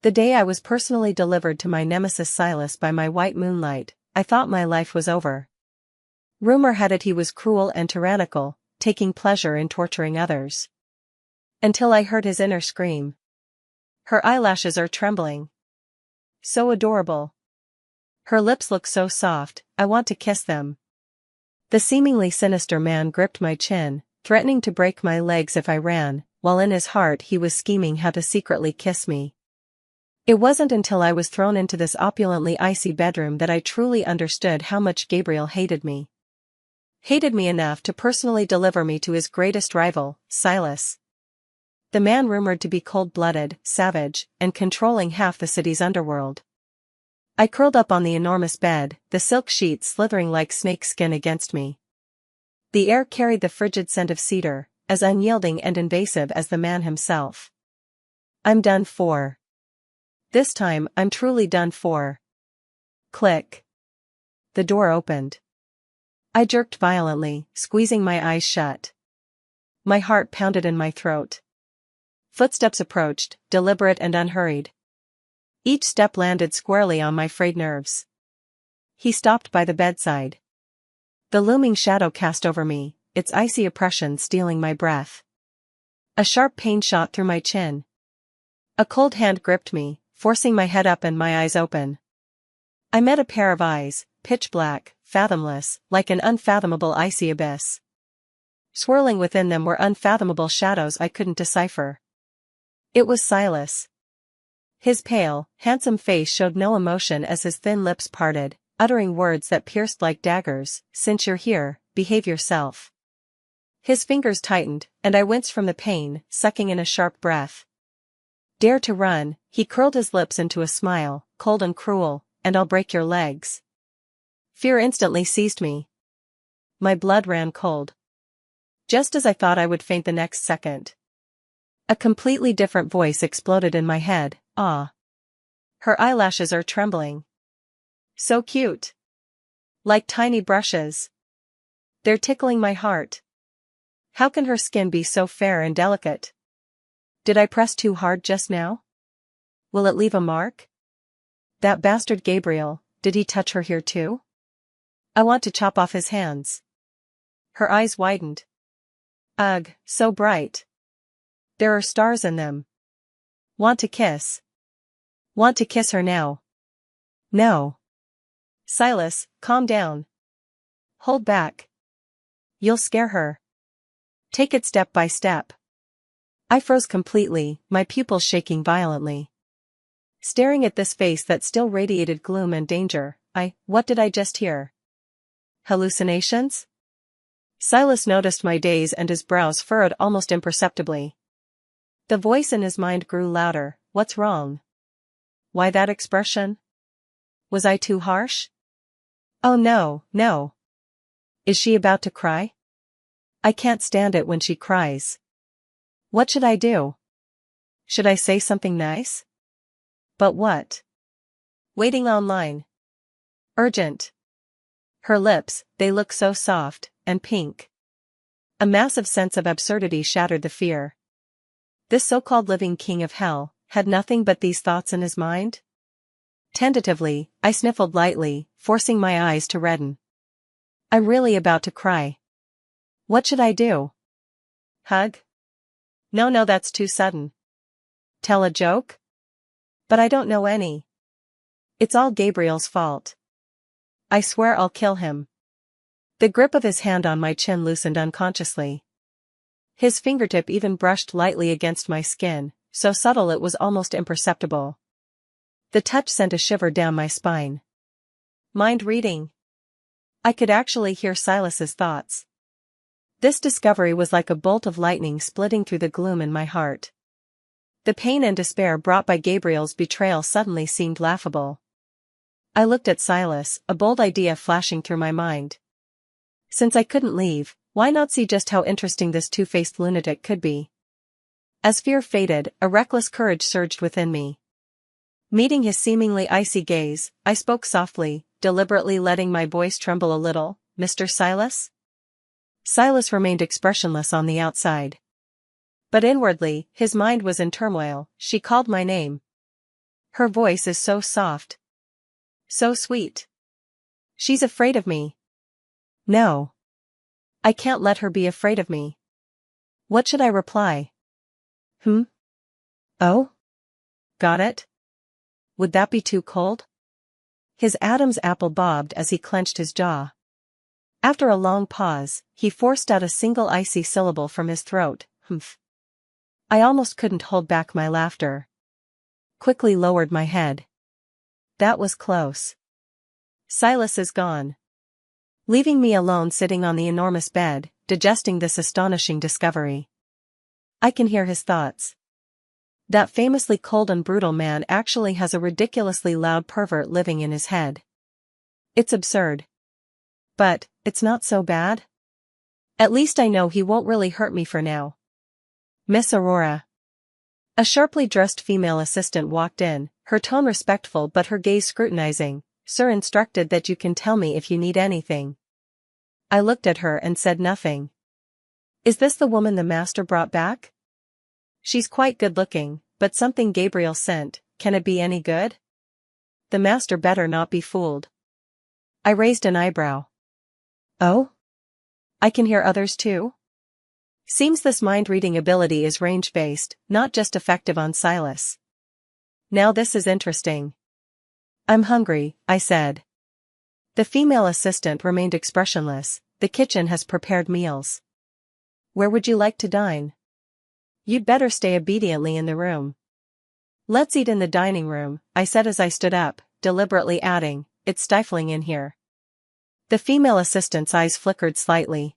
The day I was personally delivered to my nemesis Silas by my white moonlight, I thought my life was over. Rumor had it he was cruel and tyrannical, taking pleasure in torturing others. Until I heard his inner scream. Her eyelashes are trembling. So adorable. Her lips look so soft, I want to kiss them. The seemingly sinister man gripped my chin, threatening to break my legs if I ran, while in his heart he was scheming how to secretly kiss me. It wasn't until I was thrown into this opulently icy bedroom that I truly understood how much Gabriel hated me. Hated me enough to personally deliver me to his greatest rival, Silas. The man rumored to be cold-blooded, savage, and controlling half the city's underworld. I curled up on the enormous bed, the silk sheets slithering like snake skin against me. The air carried the frigid scent of cedar, as unyielding and invasive as the man himself. I'm done for. This time, I'm truly done for. Click. The door opened. I jerked violently, squeezing my eyes shut. My heart pounded in my throat. Footsteps approached, deliberate and unhurried. Each step landed squarely on my frayed nerves. He stopped by the bedside. The looming shadow cast over me, its icy oppression stealing my breath. A sharp pain shot through my chin. A cold hand gripped me, forcing my head up and my eyes open. I met a pair of eyes, pitch black, fathomless, like an unfathomable icy abyss. Swirling within them were unfathomable shadows I couldn't decipher. It was Silas. His pale, handsome face showed no emotion as his thin lips parted, uttering words that pierced like daggers. Since you're here, behave yourself. His fingers tightened, and I winced from the pain, sucking in a sharp breath. Dare to run, he curled his lips into a smile, cold and cruel, and I'll break your legs. Fear instantly seized me. My blood ran cold. Just as I thought I would faint the next second. A completely different voice exploded in my head. Ah. Her eyelashes are trembling. So cute. Like tiny brushes. They're tickling my heart. How can her skin be so fair and delicate? Did I press too hard just now? Will it leave a mark? That bastard Gabriel, did he touch her here too? I want to chop off his hands. Her eyes widened. Ugh, so bright. There are stars in them. Want to kiss. Want to kiss her now. No. Silas, calm down. Hold back. You'll scare her. Take it step by step. I froze completely, my pupils shaking violently. Staring at this face that still radiated gloom and danger, what did I just hear? Hallucinations? Silas noticed my daze and his brows furrowed almost imperceptibly. The voice in his mind grew louder. What's wrong? Why that expression? Was I too harsh? Oh no, no. Is she about to cry? I can't stand it when she cries. What should I do? Should I say something nice? But what? Waiting online. Urgent. Her lips, they look so soft, and pink. A massive sense of absurdity shattered the fear. This so-called living king of hell, had nothing but these thoughts in his mind? Tentatively, I sniffled lightly, forcing my eyes to redden. I'm really about to cry. What should I do? Hug? No, that's too sudden. Tell a joke? But I don't know any. It's all Gabriel's fault. I swear I'll kill him. The grip of his hand on my chin loosened unconsciously. His fingertip even brushed lightly against my skin, so subtle it was almost imperceptible. The touch sent a shiver down my spine. Mind reading. I could actually hear Silas's thoughts. This discovery was like a bolt of lightning splitting through the gloom in my heart. The pain and despair brought by Gabriel's betrayal suddenly seemed laughable. I looked at Silas, a bold idea flashing through my mind. Since I couldn't leave, why not see just how interesting this two-faced lunatic could be? As fear faded, a reckless courage surged within me. Meeting his seemingly icy gaze, I spoke softly, deliberately letting my voice tremble a little. Mr. Silas? Silas remained expressionless on the outside. But inwardly, his mind was in turmoil. She called my name. Her voice is so soft. So sweet. She's afraid of me. No. I can't let her be afraid of me. What should I reply? Oh? Got it? Would that be too cold? His Adam's apple bobbed as he clenched his jaw. After a long pause, he forced out a single icy syllable from his throat, humph. I almost couldn't hold back my laughter. Quickly lowered my head. That was close. Silas is gone. Leaving me alone sitting on the enormous bed, digesting this astonishing discovery. I can hear his thoughts. That famously cold and brutal man actually has a ridiculously loud pervert living in his head. It's absurd. But, it's not so bad. At least I know he won't really hurt me for now. Miss Aurora. A sharply dressed female assistant walked in, her tone respectful but her gaze scrutinizing. Sir instructed that you can tell me if you need anything. I looked at her and said nothing. Is this the woman the master brought back? She's quite good looking, but something Gabriel sent, can it be any good? The master better not be fooled. I raised an eyebrow. Oh? I can hear others too? Seems this mind-reading ability is range-based, not just effective on Silas. Now this is interesting. I'm hungry, I said. The female assistant remained expressionless. The kitchen has prepared meals. Where would you like to dine? You'd better stay obediently in the room. Let's eat in the dining room, I said as I stood up, deliberately adding, it's stifling in here. The female assistant's eyes flickered slightly.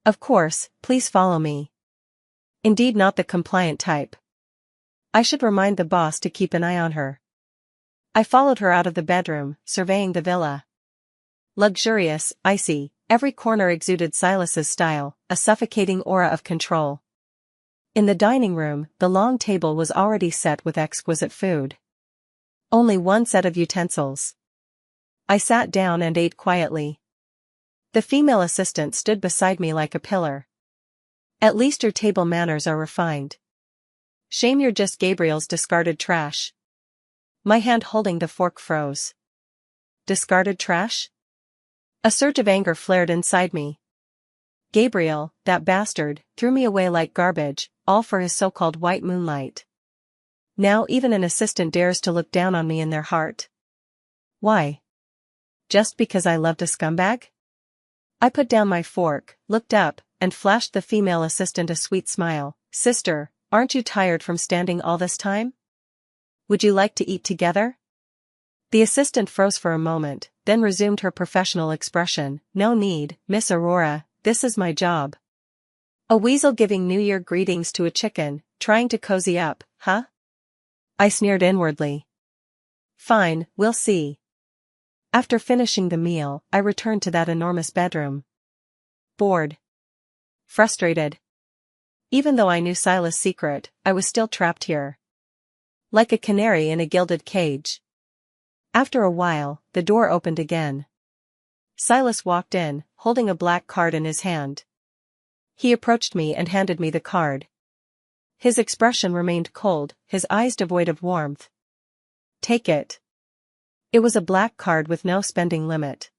Of course, please follow me. Indeed not the compliant type. I should remind the boss to keep an eye on her. I followed her out of the bedroom, surveying the villa. Luxurious, icy, every corner exuded Silas's style, a suffocating aura of control. In the dining room, the long table was already set with exquisite food. Only one set of utensils. I sat down and ate quietly. The female assistant stood beside me like a pillar. At least your table manners are refined. Shame you're just Gabriel's discarded trash. My hand holding the fork froze. Discarded trash? A surge of anger flared inside me. Gabriel, that bastard, threw me away like garbage, all for his so-called white moonlight. Now even an assistant dares to look down on me in their heart. Why? Just because I loved a scumbag? I put down my fork, looked up, and flashed the female assistant a sweet smile. Sister, aren't you tired from standing all this time? Would you like to eat together? The assistant froze for a moment, then resumed her professional expression. No need, Miss Aurora, this is my job. A weasel giving New Year greetings to a chicken, trying to cozy up, huh? I sneered inwardly. Fine, we'll see. After finishing the meal, I returned to that enormous bedroom. Bored. Frustrated. Even though I knew Silas' secret, I was still trapped here. Like a canary in a gilded cage. After a while, the door opened again. Silas walked in, holding a black card in his hand. He approached me and handed me the card. His expression remained cold, his eyes devoid of warmth. Take it. It was a black card with no spending limit.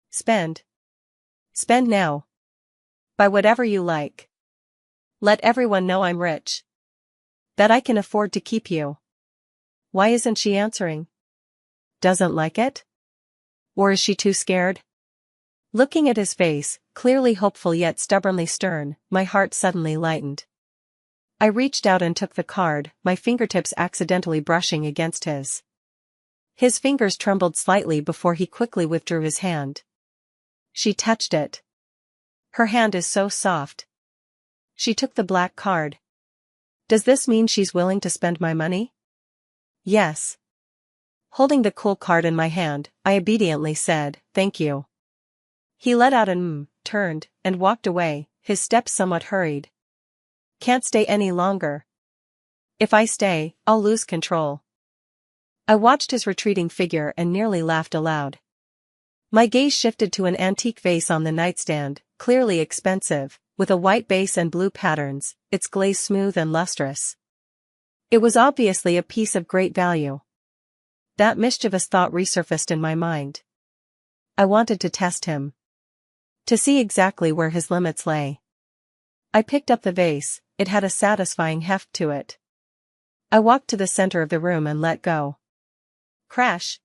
Spend. Spend now. Buy whatever you like. Let everyone know I'm rich. That I can afford to keep you. Why isn't she answering? Doesn't like it? Or is she too scared? Looking at his face, clearly hopeful yet stubbornly stern, my heart suddenly lightened. I reached out and took the card, my fingertips accidentally brushing against his. His fingers trembled slightly before he quickly withdrew his hand. She touched it. Her hand is so soft. She took the black card. Does this mean she's willing to spend my money? Yes. Holding the cool card in my hand, I obediently said, thank you. He let out an turned, and walked away, his steps somewhat hurried. Can't stay any longer. If I stay, I'll lose control. I watched his retreating figure and nearly laughed aloud. My gaze shifted to an antique vase on the nightstand, clearly expensive, with a white base and blue patterns, its glaze smooth and lustrous. It was obviously a piece of great value. That mischievous thought resurfaced in my mind. I wanted to test him. To see exactly where his limits lay. I picked up the vase, it had a satisfying heft to it. I walked to the center of the room and let go. Crash!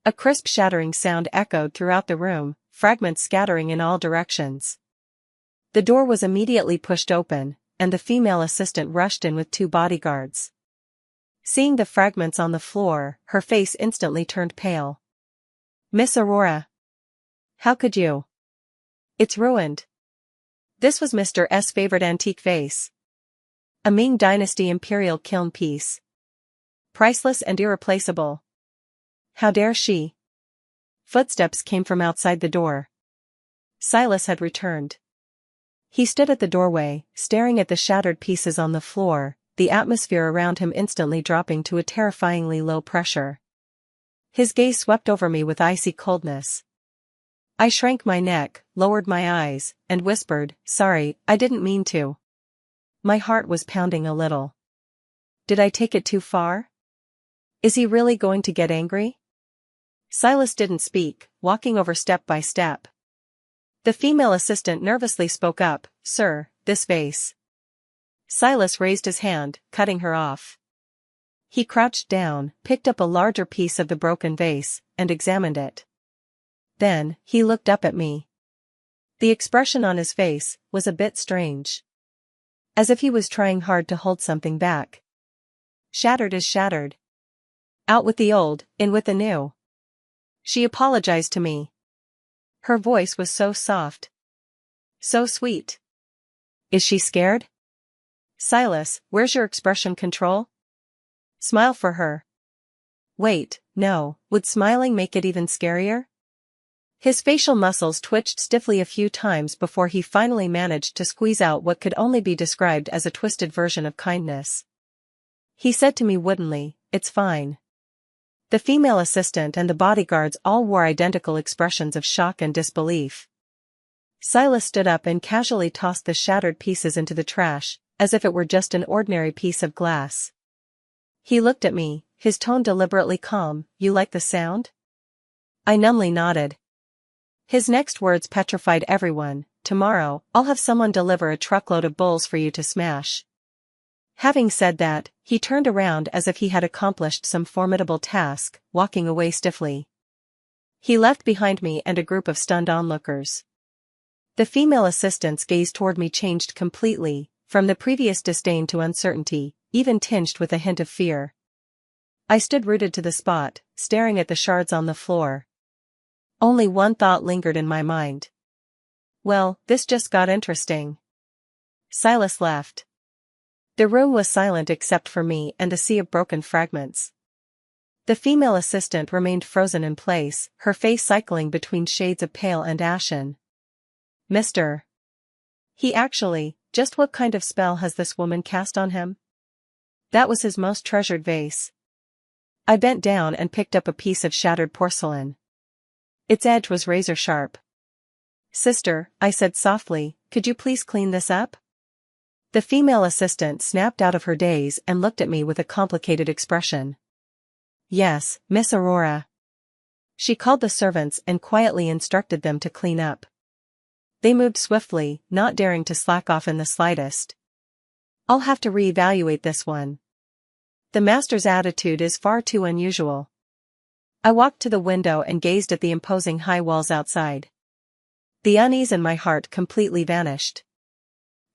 A crisp shattering sound echoed throughout the room, fragments scattering in all directions. The door was immediately pushed open, and the female assistant rushed in with 2 bodyguards. Seeing the fragments on the floor, her face instantly turned pale. "Miss Aurora. How could you? It's ruined." This was Mr. S.'s favorite antique vase. A Ming Dynasty imperial kiln piece. Priceless and irreplaceable. How dare she? Footsteps came from outside the door. Silas had returned. He stood at the doorway, staring at the shattered pieces on the floor, the atmosphere around him instantly dropping to a terrifyingly low pressure. His gaze swept over me with icy coldness. I shrank my neck, lowered my eyes, and whispered, "Sorry, I didn't mean to." My heart was pounding a little. Did I take it too far? Is he really going to get angry? Silas didn't speak, walking over step by step. The female assistant nervously spoke up, "Sir, this vase." Silas raised his hand, cutting her off. He crouched down, picked up a larger piece of the broken vase, and examined it. Then, he looked up at me. The expression on his face was a bit strange. As if he was trying hard to hold something back. Shattered is shattered. Out with the old, in with the new. She apologized to me. Her voice was so soft. So sweet. Is she scared? Silas, where's your expression control? Smile for her. Wait, no, would smiling make it even scarier? His facial muscles twitched stiffly a few times before he finally managed to squeeze out what could only be described as a twisted version of kindness. He said to me woodenly, "It's fine." The female assistant and the bodyguards all wore identical expressions of shock and disbelief. Silas stood up and casually tossed the shattered pieces into the trash, as if it were just an ordinary piece of glass. He looked at me, his tone deliberately calm. "You like the sound?" I numbly nodded. His next words petrified everyone. "Tomorrow, I'll have someone deliver a truckload of bowls for you to smash." Having said that, he turned around as if he had accomplished some formidable task, walking away stiffly. He left behind me and a group of stunned onlookers. The female assistant's gaze toward me changed completely, from the previous disdain to uncertainty, even tinged with a hint of fear. I stood rooted to the spot, staring at the shards on the floor. Only one thought lingered in my mind. Well, this just got interesting. Silas left. The room was silent except for me and a sea of broken fragments. The female assistant remained frozen in place, her face cycling between shades of pale and ashen. "Mr. Just what kind of spell has this woman cast on him?" That was his most treasured vase. I bent down and picked up a piece of shattered porcelain. Its edge was razor sharp. "Sister," I said softly, "could you please clean this up?" The female assistant snapped out of her daze and looked at me with a complicated expression. "Yes, Miss Aurora." She called the servants and quietly instructed them to clean up. They moved swiftly, not daring to slack off in the slightest. "I'll have to reevaluate this one. The master's attitude is far too unusual." I walked to the window and gazed at the imposing high walls outside. The unease in my heart completely vanished.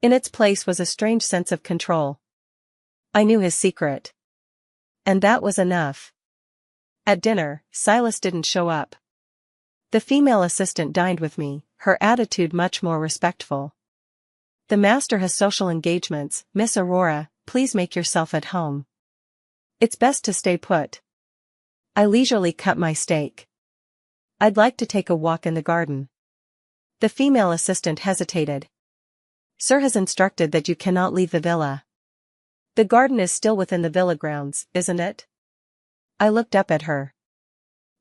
In its place was a strange sense of control. I knew his secret. And that was enough. At dinner, Silas didn't show up. The female assistant dined with me, her attitude much more respectful. "The master has social engagements, Miss Aurora, please make yourself at home. It's best to stay put." I leisurely cut my steak. "I'd like to take a walk in the garden." The female assistant hesitated. "Sir has instructed that you cannot leave the villa." "The garden is still within the villa grounds, isn't it?" I looked up at her.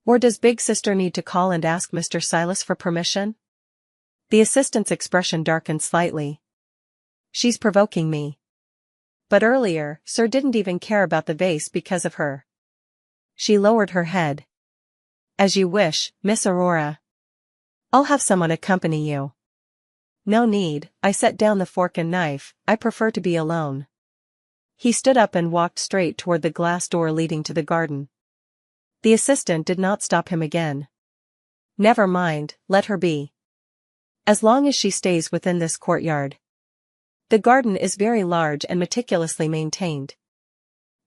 "Or does Big Sister need to call and ask Mr. Silas for permission?" The assistant's expression darkened slightly. "She's provoking me." But earlier, Sir didn't even care about the vase because of her. She lowered her head. As you wish, Miss Aurora. I'll have someone accompany you. No need, I set down the fork and knife, I prefer to be alone. He stood up and walked straight toward the glass door leading to the garden. The assistant did not stop him again. Never mind, let her be. As long as she stays within this courtyard. The garden is very large and meticulously maintained.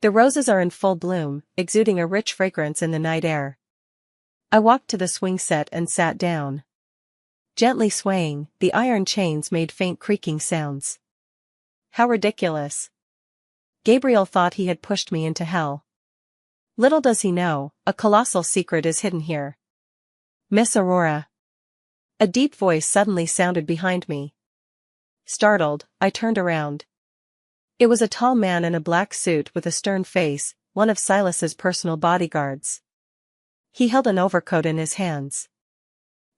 The roses are in full bloom, exuding a rich fragrance in the night air. I walked to the swing set and sat down. Gently swaying, the iron chains made faint creaking sounds. How ridiculous. Gabriel thought he had pushed me into hell. Little does he know, a colossal secret is hidden here. Miss Aurora. A deep voice suddenly sounded behind me. Startled, I turned around. It was a tall man in a black suit with a stern face, one of Silas's personal bodyguards. He held an overcoat in his hands.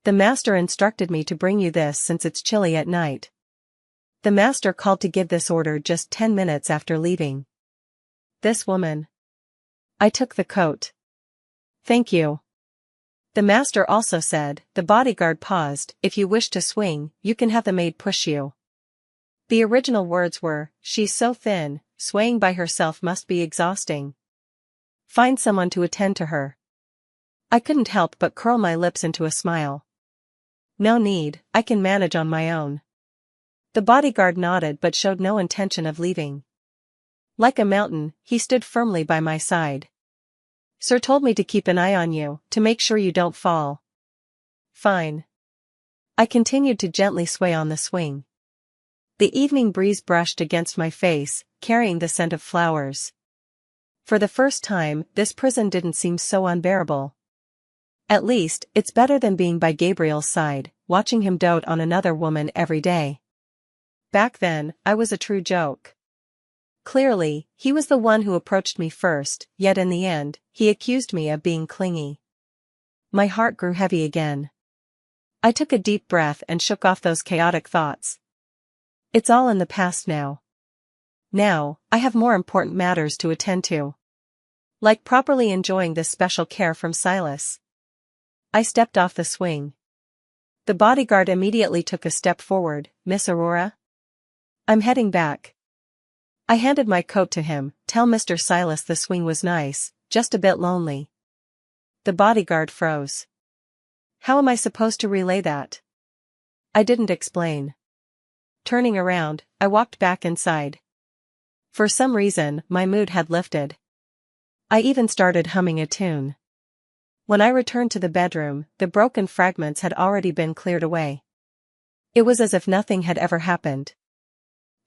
The master instructed me to bring you this since it's chilly at night. The master called to give this order just 10 minutes after leaving. This woman. I took the coat. Thank you. The master also said, the bodyguard paused, if you wish to swing, you can have the maid push you. The original words were, she's so thin, swaying by herself must be exhausting. Find someone to attend to her. I couldn't help but curl my lips into a smile. No need, I can manage on my own. The bodyguard nodded but showed no intention of leaving. Like a mountain, he stood firmly by my side. Sir told me to keep an eye on you, to make sure you don't fall. Fine. I continued to gently sway on the swing. The evening breeze brushed against my face, carrying the scent of flowers. For the first time, this prison didn't seem so unbearable. At least, it's better than being by Gabriel's side, watching him dote on another woman every day. Back then, I was a true joke. Clearly, he was the one who approached me first, yet in the end, he accused me of being clingy. My heart grew heavy again. I took a deep breath and shook off those chaotic thoughts. It's all in the past now. Now, I have more important matters to attend to. Like properly enjoying this special care from Silas. I stepped off the swing. The bodyguard immediately took a step forward. Miss Aurora? I'm heading back. I handed my coat to him. Tell Mr. Silas the swing was nice, just a bit lonely. The bodyguard froze. How am I supposed to relay that? I didn't explain. Turning around, I walked back inside. For some reason, my mood had lifted. I even started humming a tune. When I returned to the bedroom, the broken fragments had already been cleared away. It was as if nothing had ever happened.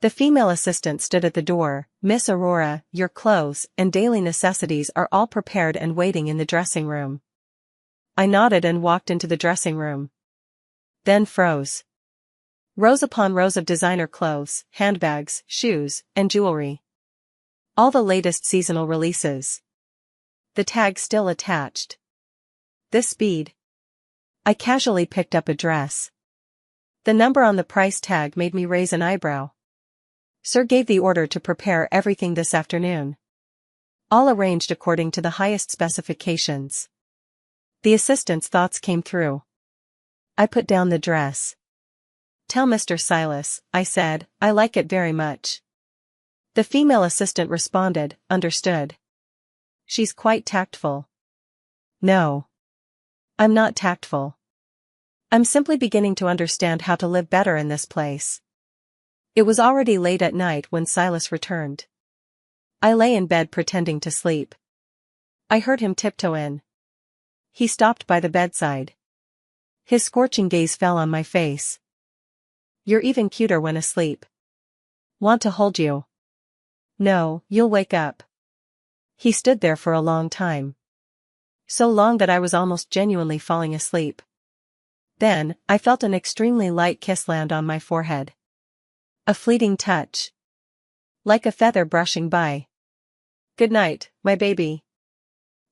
The female assistant stood at the door. Miss Aurora, your clothes and daily necessities are all prepared and waiting in the dressing room. I nodded and walked into the dressing room. Then froze. Rows upon rows of designer clothes, handbags, shoes, and jewelry. All the latest seasonal releases. The tag still attached. This speed. I casually picked up a dress. The number on the price tag made me raise an eyebrow. Sir gave the order to prepare everything this afternoon. All arranged according to the highest specifications. The assistant's thoughts came through. I put down the dress. Tell Mr. Silas, I said, I like it very much. The female assistant responded, understood. She's quite tactful. No. I'm not tactful. I'm simply beginning to understand how to live better in this place. It was already late at night when Silas returned. I lay in bed pretending to sleep. I heard him tiptoe in. He stopped by the bedside. His scorching gaze fell on my face. You're even cuter when asleep. Want to hold you? No, you'll wake up. He stood there for a long time. So long that I was almost genuinely falling asleep. Then, I felt an extremely light kiss land on my forehead. A fleeting touch. Like a feather brushing by. Good night, my baby.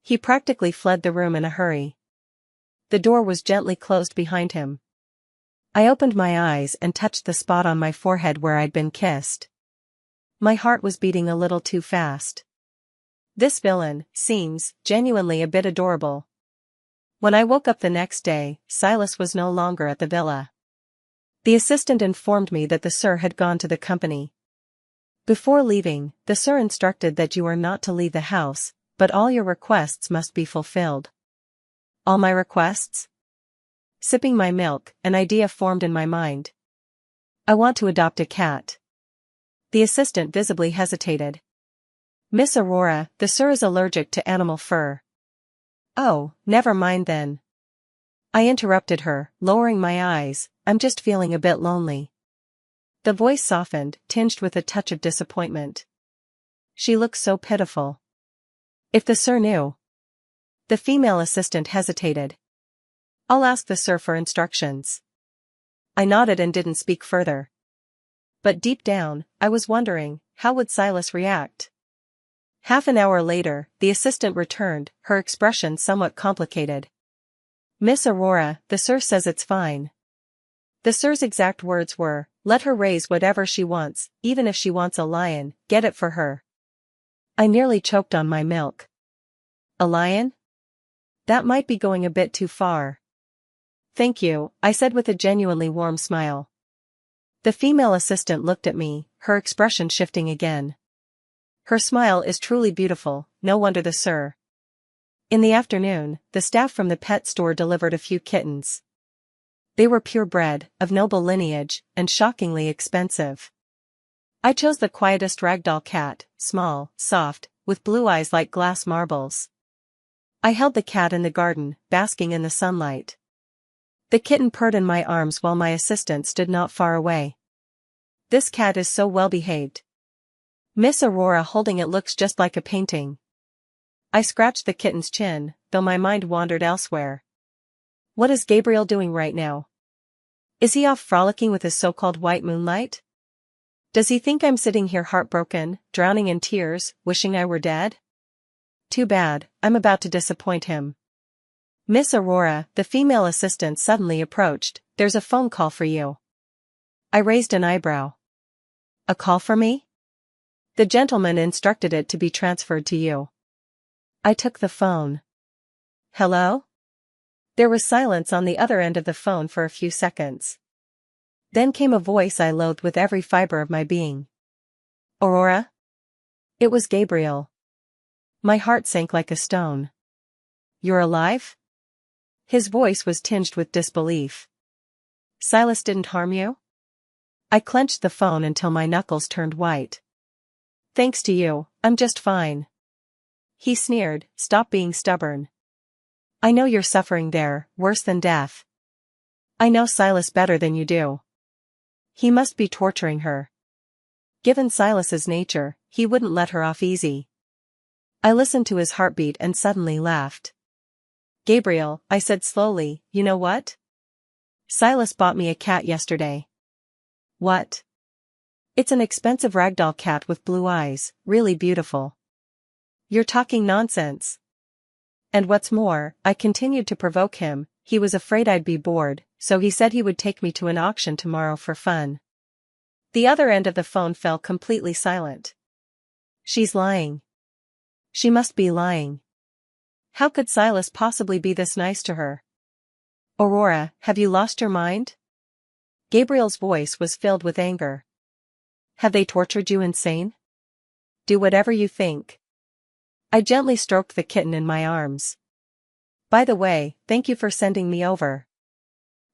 He practically fled the room in a hurry. The door was gently closed behind him. I opened my eyes and touched the spot on my forehead where I'd been kissed. My heart was beating a little too fast. This villain seems genuinely a bit adorable. When I woke up the next day, Silas was no longer at the villa. The assistant informed me that the sir had gone to the company. Before leaving, the sir instructed that you are not to leave the house, but all your requests must be fulfilled. All my requests? Sipping my milk, an idea formed in my mind. I want to adopt a cat. The assistant visibly hesitated. Miss Aurora, the sir is allergic to animal fur. Oh, never mind then. I interrupted her, lowering my eyes, I'm just feeling a bit lonely. The voice softened, tinged with a touch of disappointment. She looks so pitiful. If the sir knew. The female assistant hesitated. I'll ask the sir for instructions. I nodded and didn't speak further. But deep down, I was wondering, how would Silas react? Half an hour later, the assistant returned, her expression somewhat complicated. Miss Aurora, the sir says it's fine. The sir's exact words were, let her raise whatever she wants, even if she wants a lion, get it for her. I nearly choked on my milk. A lion? That might be going a bit too far. Thank you, I said with a genuinely warm smile. The female assistant looked at me, her expression shifting again. Her smile is truly beautiful, no wonder the sir. In the afternoon, the staff from the pet store delivered a few kittens. They were purebred, of noble lineage, and shockingly expensive. I chose the quietest ragdoll cat, small, soft, with blue eyes like glass marbles. I held the cat in the garden, basking in the sunlight. The kitten purred in my arms while my assistant stood not far away. This cat is so well behaved. Miss Aurora holding it looks just like a painting. I scratched the kitten's chin, though my mind wandered elsewhere. What is Gabriel doing right now? Is he off frolicking with his so-called white moonlight? Does he think I'm sitting here heartbroken, drowning in tears, wishing I were dead? Too bad, I'm about to disappoint him. Miss Aurora, the female assistant suddenly approached, there's a phone call for you. I raised an eyebrow. A call for me? The gentleman instructed it to be transferred to you. I took the phone. Hello? There was silence on the other end of the phone for a few seconds. Then came a voice I loathed with every fiber of my being. Aurora? It was Gabriel. My heart sank like a stone. You're alive? His voice was tinged with disbelief. Silas didn't harm you? I clenched the phone until my knuckles turned white. Thanks to you, I'm just fine. He sneered, stop being stubborn. I know you're suffering there, worse than death. I know Silas better than you do. He must be torturing her. Given Silas's nature, he wouldn't let her off easy. I listened to his heartbeat and suddenly laughed. Gabriel, I said slowly, you know what? Silas bought me a cat yesterday. What? It's an expensive ragdoll cat with blue eyes, really beautiful. You're talking nonsense. And what's more, I continued to provoke him, he was afraid I'd be bored, so he said he would take me to an auction tomorrow for fun. The other end of the phone fell completely silent. She's lying. She must be lying. How could Silas possibly be this nice to her? Aurora, have you lost your mind? Gabriel's voice was filled with anger. Have they tortured you insane? Do whatever you think. I gently stroked the kitten in my arms. By the way, thank you for sending me over.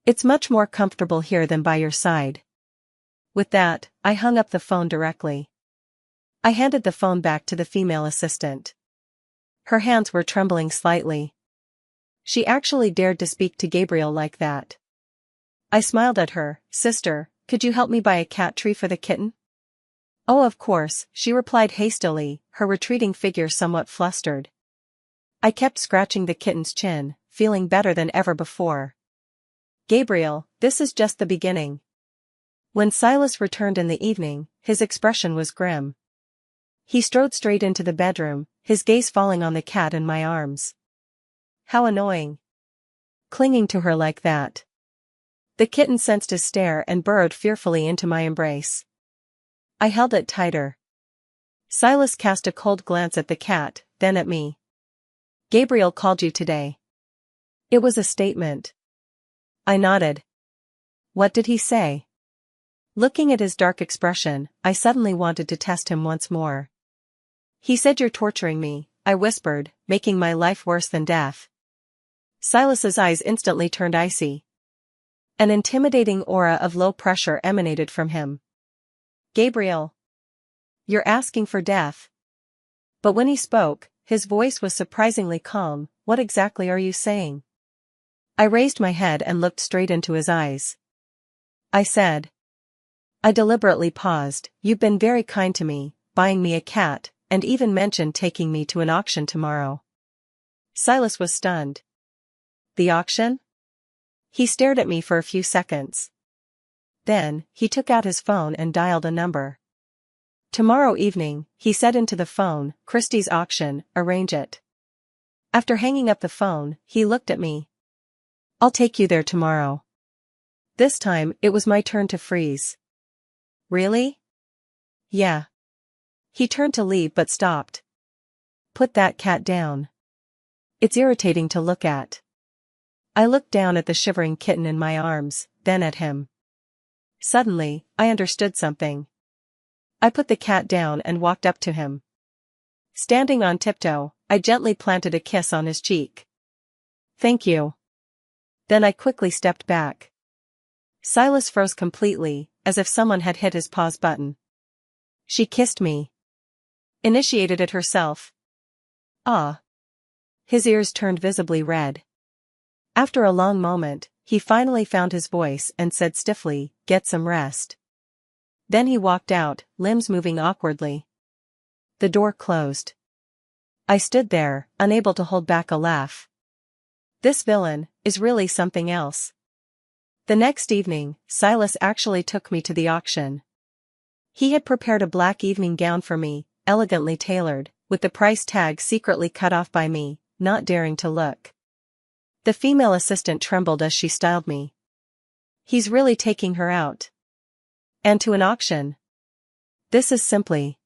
It's much more comfortable here than by your side. With that, I hung up the phone directly. I handed the phone back to the female assistant. Her hands were trembling slightly. She actually dared to speak to Gabriel like that. I smiled at her, sister, could you help me buy a cat tree for the kitten? Oh, of course, she replied hastily, her retreating figure somewhat flustered. I kept scratching the kitten's chin, feeling better than ever before. Gabriel, this is just the beginning. When Silas returned in the evening, his expression was grim. He strode straight into the bedroom, his gaze falling on the cat in my arms. How annoying. Clinging to her like that. The kitten sensed his stare and burrowed fearfully into my embrace. I held it tighter. Silas cast a cold glance at the cat, then at me. Gabriel called you today. It was a statement. I nodded. What did he say? Looking at his dark expression, I suddenly wanted to test him once more. He said you're torturing me, I whispered, making my life worse than death. Silas's eyes instantly turned icy. An intimidating aura of low pressure emanated from him. Gabriel. You're asking for death. But when he spoke, his voice was surprisingly calm. What exactly are you saying? I raised my head and looked straight into his eyes. I said. I deliberately paused. You've been very kind to me, buying me a cat, and even mentioned taking me to an auction tomorrow. Silas was stunned. The auction? He stared at me for a few seconds. Then, he took out his phone and dialed a number. Tomorrow evening, he said into the phone, Christie's auction, arrange it. After hanging up the phone, he looked at me. I'll take you there tomorrow. This time, it was my turn to freeze. Really? Yeah. He turned to leave but stopped. Put that cat down. It's irritating to look at. I looked down at the shivering kitten in my arms, then at him. Suddenly, I understood something. I put the cat down and walked up to him. Standing on tiptoe, I gently planted a kiss on his cheek. Thank you. Then I quickly stepped back. Silas froze completely, as if someone had hit his pause button. She kissed me. Initiated it herself. Ah. His ears turned visibly red. After a long moment, he finally found his voice and said stiffly, get some rest. Then he walked out, limbs moving awkwardly. The door closed. I stood there, unable to hold back a laugh. This villain is really something else. The next evening, Silas actually took me to the auction. He had prepared a black evening gown for me, elegantly tailored, with the price tag secretly cut off by me, not daring to look. The female assistant trembled as she styled me. He's really taking her out. And to an auction. This is simply.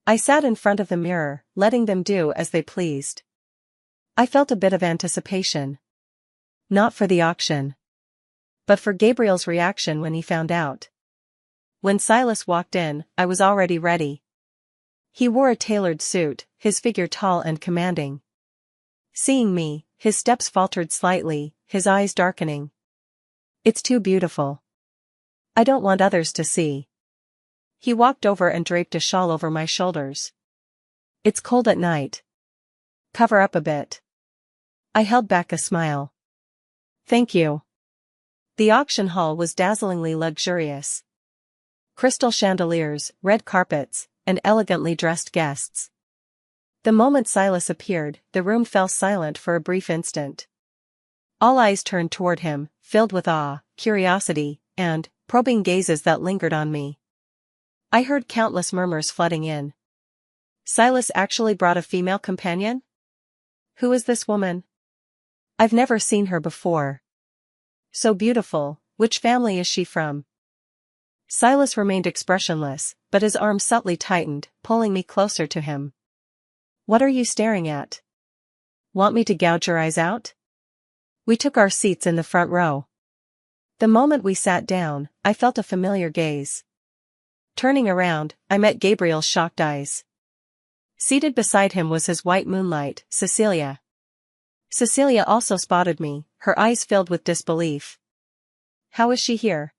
I sat in front of the mirror, letting them do as they pleased. I felt a bit of anticipation. Not for the auction. But for Gabriel's reaction when he found out. When Silas walked in, I was already ready. He wore a tailored suit, his figure tall and commanding. Seeing me, his steps faltered slightly, his eyes darkening. It's too beautiful. I don't want others to see. He walked over and draped a shawl over my shoulders. It's cold at night. Cover up a bit. I held back a smile. Thank you. The auction hall was dazzlingly luxurious. Crystal chandeliers, red carpets, and elegantly dressed guests. The moment Silas appeared, the room fell silent for a brief instant. All eyes turned toward him, filled with awe, curiosity, and probing gazes that lingered on me. I heard countless murmurs flooding in. Silas actually brought a female companion? Who is this woman? I've never seen her before. So beautiful, which family is she from? Silas remained expressionless, but his arm subtly tightened, pulling me closer to him. What are you staring at? Want me to gouge your eyes out? We took our seats in the front row. The moment we sat down, I felt a familiar gaze. Turning around, I met Gabriel's shocked eyes. Seated beside him was his white moonlight, Cecilia. Cecilia also spotted me, her eyes filled with disbelief. How is she here?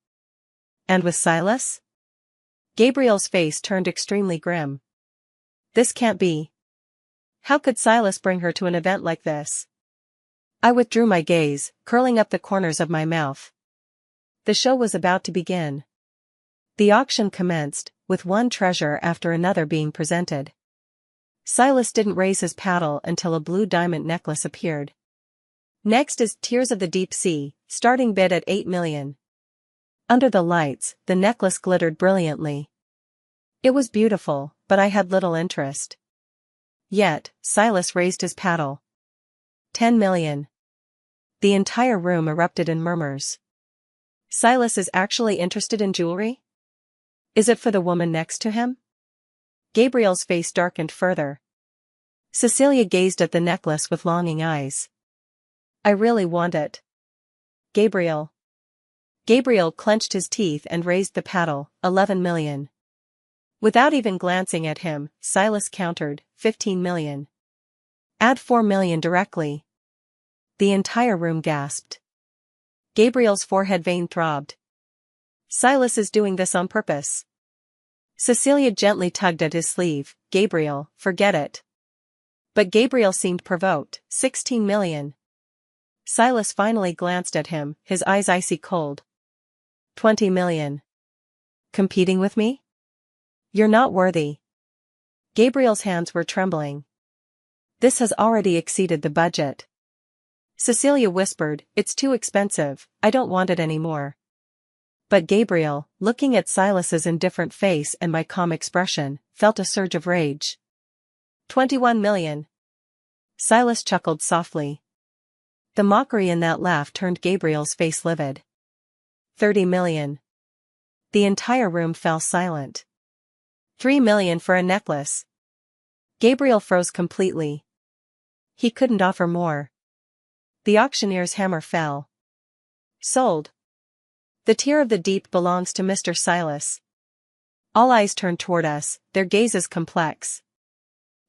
And with Silas? Gabriel's face turned extremely grim. This can't be. How could Silas bring her to an event like this? I withdrew my gaze, curling up the corners of my mouth. The show was about to begin. The auction commenced, with one treasure after another being presented. Silas didn't raise his paddle until a blue diamond necklace appeared. Next is Tears of the Deep Sea, starting bid at 8 million. Under the lights, the necklace glittered brilliantly. It was beautiful, but I had little interest. Yet, Silas raised his paddle. 10 million. The entire room erupted in murmurs. Silas is actually interested in jewelry? Is it for the woman next to him? Gabriel's face darkened further. Cecilia gazed at the necklace with longing eyes. I really want it. Gabriel. Gabriel clenched his teeth and raised the paddle, 11 million. Without even glancing at him, Silas countered, 15 million. Add 4 million directly. The entire room gasped. Gabriel's forehead vein throbbed. Silas is doing this on purpose. Cecilia gently tugged at his sleeve. Gabriel, forget it. But Gabriel seemed provoked. 16 million. Silas finally glanced at him, his eyes icy cold. 20 million. Competing with me? You're not worthy. Gabriel's hands were trembling. This has already exceeded the budget. Cecilia whispered, it's too expensive, I don't want it anymore. But Gabriel, looking at Silas's indifferent face and my calm expression, felt a surge of rage. 21 million. Silas chuckled softly. The mockery in that laugh turned Gabriel's face livid. 30 million. The entire room fell silent. 3 million for a necklace. Gabriel froze completely. He couldn't offer more. The auctioneer's hammer fell. Sold. The tear of the deep belongs to Mr. Silas. All eyes turned toward us, their gazes complex.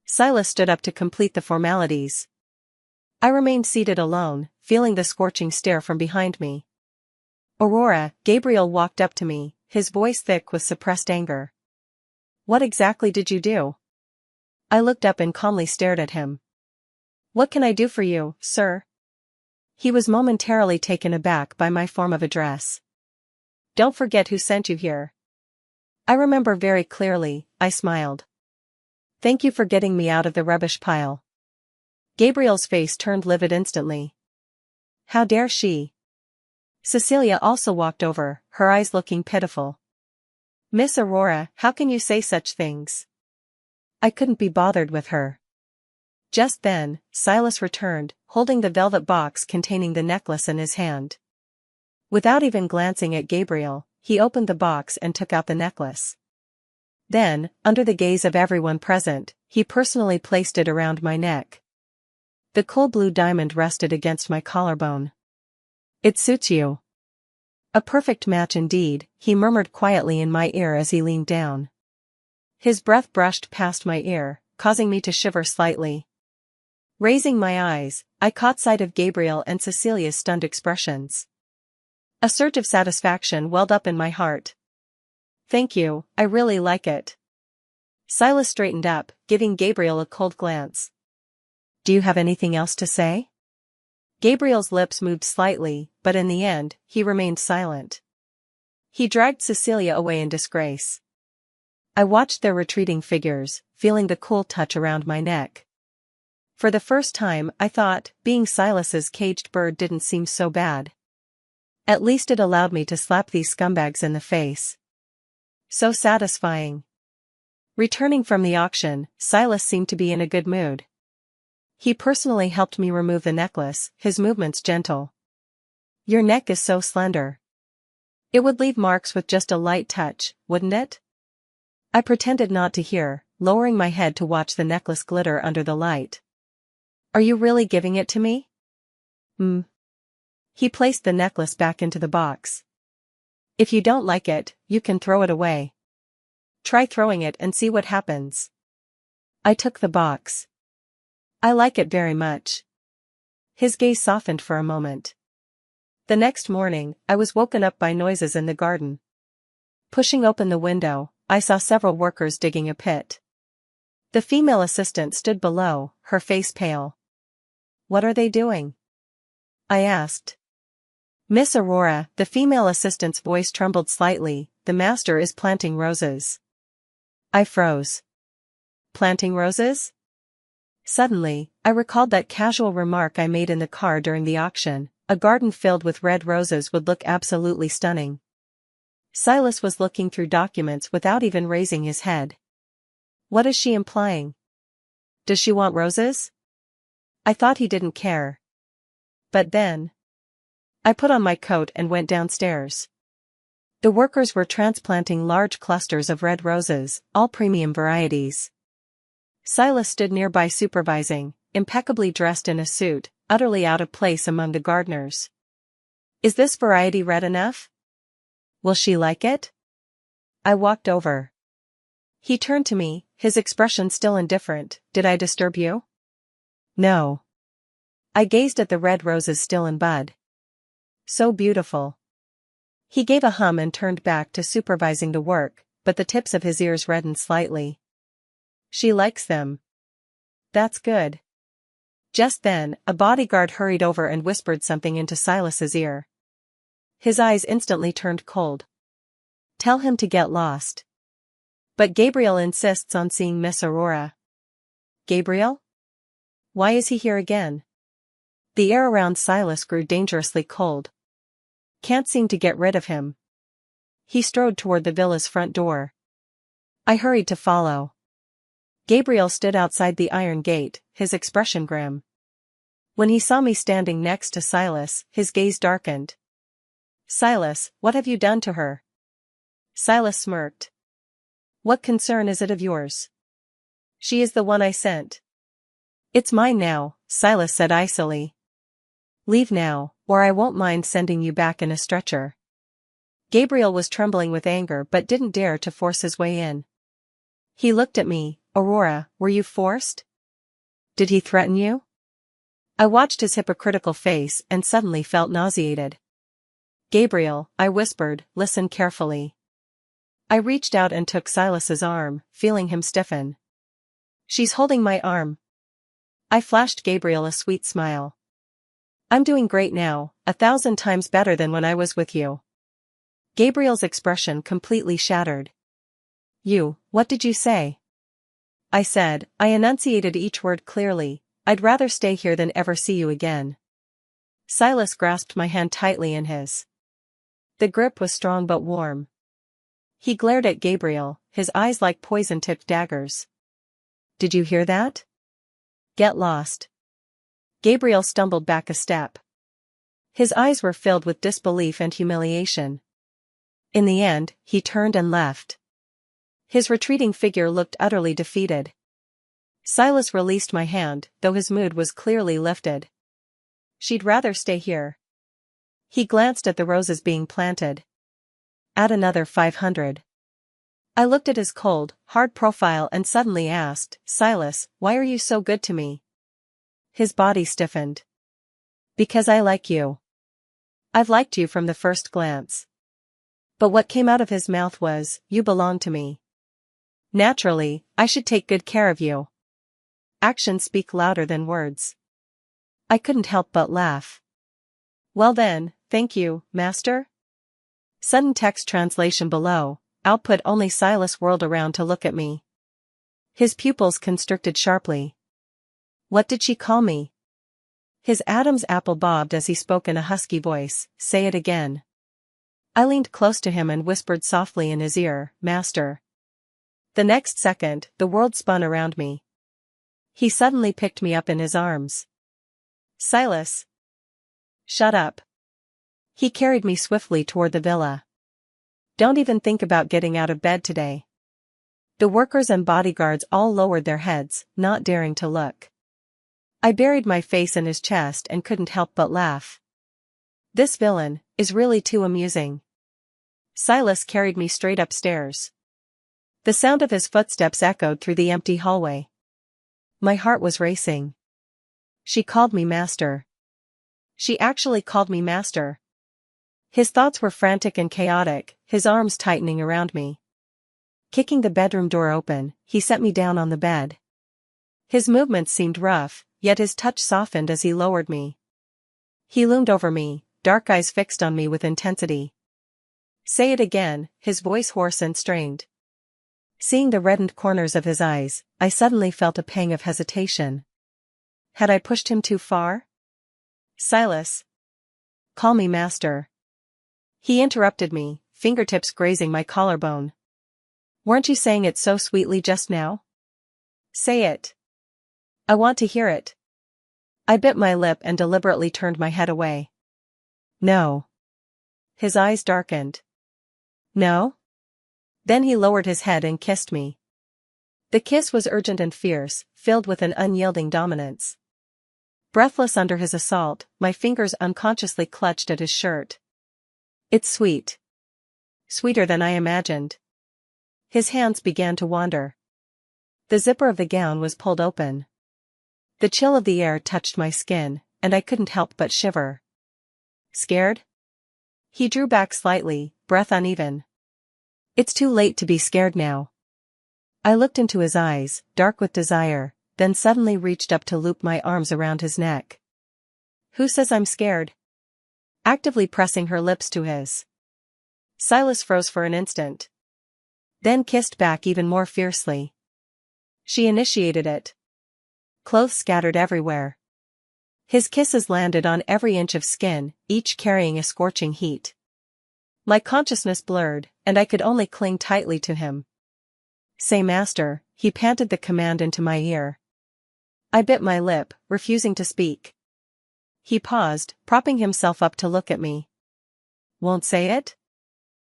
Silas stood up to complete the formalities. I remained seated alone, feeling the scorching stare from behind me. Aurora, Gabriel walked up to me, his voice thick with suppressed anger. What exactly did you do? I looked up and calmly stared at him. What can I do for you, sir? He was momentarily taken aback by my form of address. Don't forget who sent you here. I remember very clearly, I smiled. Thank you for getting me out of the rubbish pile. Gabriel's face turned livid instantly. How dare she? Cecilia also walked over, her eyes looking pitiful. Miss Aurora, how can you say such things? I couldn't be bothered with her. Just then, Silas returned, holding the velvet box containing the necklace in his hand. Without even glancing at Gabriel, he opened the box and took out the necklace. Then, under the gaze of everyone present, he personally placed it around my neck. The cool blue diamond rested against my collarbone. It suits you. A perfect match indeed, he murmured quietly in my ear as he leaned down. His breath brushed past my ear, causing me to shiver slightly. Raising my eyes, I caught sight of Gabriel and Cecilia's stunned expressions. A surge of satisfaction welled up in my heart. Thank you, I really like it. Silas straightened up, giving Gabriel a cold glance. Do you have anything else to say? Gabriel's lips moved slightly, but in the end, he remained silent. He dragged Cecilia away in disgrace. I watched their retreating figures, feeling the cool touch around my neck. For the first time, I thought, being Silas's caged bird didn't seem so bad. At least it allowed me to slap these scumbags in the face. So satisfying. Returning from the auction, Silas seemed to be in a good mood. He personally helped me remove the necklace, his movements gentle. Your neck is so slender. It would leave marks with just a light touch, wouldn't it? I pretended not to hear, lowering my head to watch the necklace glitter under the light. Are you really giving it to me? He placed the necklace back into the box. If you don't like it, you can throw it away. Try throwing it and see what happens. I took the box. I like it very much. His gaze softened for a moment. The next morning, I was woken up by noises in the garden. Pushing open the window, I saw several workers digging a pit. The female assistant stood below, her face pale. What are they doing? I asked. Miss Aurora, the female assistant's voice trembled slightly, the master is planting roses. I froze. Planting roses? Suddenly, I recalled that casual remark I made in the car during the auction, a garden filled with red roses would look absolutely stunning. Silas was looking through documents without even raising his head. What is she implying? Does she want roses? I thought he didn't care. But then, I put on my coat and went downstairs. The workers were transplanting large clusters of red roses, all premium varieties. Silas stood nearby supervising, impeccably dressed in a suit, utterly out of place among the gardeners. Is this variety red enough? Will she like it? I walked over. He turned to me, his expression still indifferent. Did I disturb you? No. I gazed at the red roses still in bud. So beautiful. He gave a hum and turned back to supervising the work, but the tips of his ears reddened slightly. She likes them. That's good. Just then, a bodyguard hurried over and whispered something into Silas's ear. His eyes instantly turned cold. Tell him to get lost. But Gabriel insists on seeing Miss Aurora. Gabriel? Why is he here again? The air around Silas grew dangerously cold. Can't seem to get rid of him. He strode toward the villa's front door. I hurried to follow. Gabriel stood outside the iron gate, his expression grim. When he saw me standing next to Silas, his gaze darkened. Silas, what have you done to her? Silas smirked. What concern is it of yours? She is the one I sent. It's mine now, Silas said icily. Leave now, or I won't mind sending you back in a stretcher. Gabriel was trembling with anger but didn't dare to force his way in. He looked at me. Aurora, were you forced? Did he threaten you? I watched his hypocritical face and suddenly felt nauseated. Gabriel, I whispered, listen carefully. I reached out and took Silas's arm, feeling him stiffen. She's holding my arm. I flashed Gabriel a sweet smile. I'm doing great now, 1,000 times better than when I was with you. Gabriel's expression completely shattered. What did you say? I said, I enunciated each word clearly, I'd rather stay here than ever see you again. Silas grasped my hand tightly in his. The grip was strong but warm. He glared at Gabriel, his eyes like poison-tipped daggers. Did you hear that? Get lost. Gabriel stumbled back a step. His eyes were filled with disbelief and humiliation. In the end, he turned and left. His retreating figure looked utterly defeated. Silas released my hand, though his mood was clearly lifted. She'd rather stay here. He glanced at the roses being planted. Add another 500. I looked at his cold, hard profile and suddenly asked, Silas, why are you so good to me? His body stiffened. Because I like you. I've liked you from the first glance. But what came out of his mouth was, you belong to me. Naturally, I should take good care of you. Actions speak louder than words. I couldn't help but laugh. Well then, thank you, master? Sudden text translation below, output only. Silas whirled around to look at me. His pupils constricted sharply. What did she call me? His Adam's apple bobbed as he spoke in a husky voice, say it again. I leaned close to him and whispered softly in his ear, Master. The next second, the world spun around me. He suddenly picked me up in his arms. Silas. Shut up. He carried me swiftly toward the villa. Don't even think about getting out of bed today. The workers and bodyguards all lowered their heads, not daring to look. I buried my face in his chest and couldn't help but laugh. This villain is really too amusing. Silas carried me straight upstairs. The sound of his footsteps echoed through the empty hallway. My heart was racing. She called me master. She actually called me master. His thoughts were frantic and chaotic, his arms tightening around me. Kicking the bedroom door open, he set me down on the bed. His movements seemed rough, yet his touch softened as he lowered me. He loomed over me, dark eyes fixed on me with intensity. Say it again, his voice hoarse and strained. Seeing the reddened corners of his eyes, I suddenly felt a pang of hesitation. Had I pushed him too far? Silas. Call me master. He interrupted me, fingertips grazing my collarbone. Weren't you saying it so sweetly just now? Say it. I want to hear it. I bit my lip and deliberately turned my head away. No. His eyes darkened. No? Then he lowered his head and kissed me. The kiss was urgent and fierce, filled with an unyielding dominance. Breathless under his assault, my fingers unconsciously clutched at his shirt. It's sweet. Sweeter than I imagined. His hands began to wander. The zipper of the gown was pulled open. The chill of the air touched my skin, and I couldn't help but shiver. Scared? He drew back slightly, breath uneven. It's too late to be scared now. I looked into his eyes, dark with desire, then suddenly reached up to loop my arms around his neck. Who says I'm scared? Actively pressing her lips to his. Silas froze for an instant. Then kissed back even more fiercely. She initiated it. Clothes scattered everywhere. His kisses landed on every inch of skin, each carrying a scorching heat. My consciousness blurred, and I could only cling tightly to him. Say master, he panted the command into my ear. I bit my lip, refusing to speak. He paused, propping himself up to look at me. Won't say it?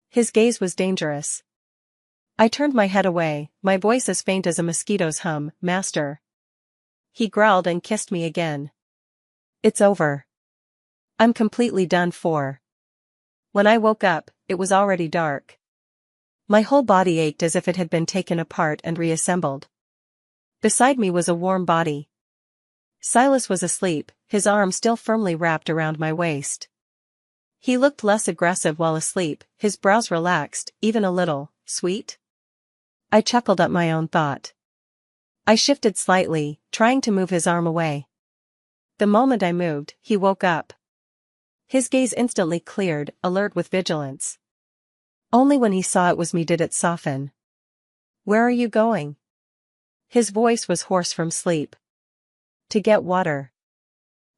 His gaze was dangerous. I turned my head away, my voice as faint as a mosquito's hum, master. He growled and kissed me again. It's over. I'm completely done for. When I woke up, it was already dark. My whole body ached as if it had been taken apart and reassembled. Beside me was a warm body. Silas was asleep, his arm still firmly wrapped around my waist. He looked less aggressive while asleep, his brows relaxed, even a little. Sweet? I chuckled at my own thought. I shifted slightly, trying to move his arm away. The moment I moved, he woke up. His gaze instantly cleared, alert with vigilance. Only when he saw it was me did it soften. Where are you going? His voice was hoarse from sleep. To get water.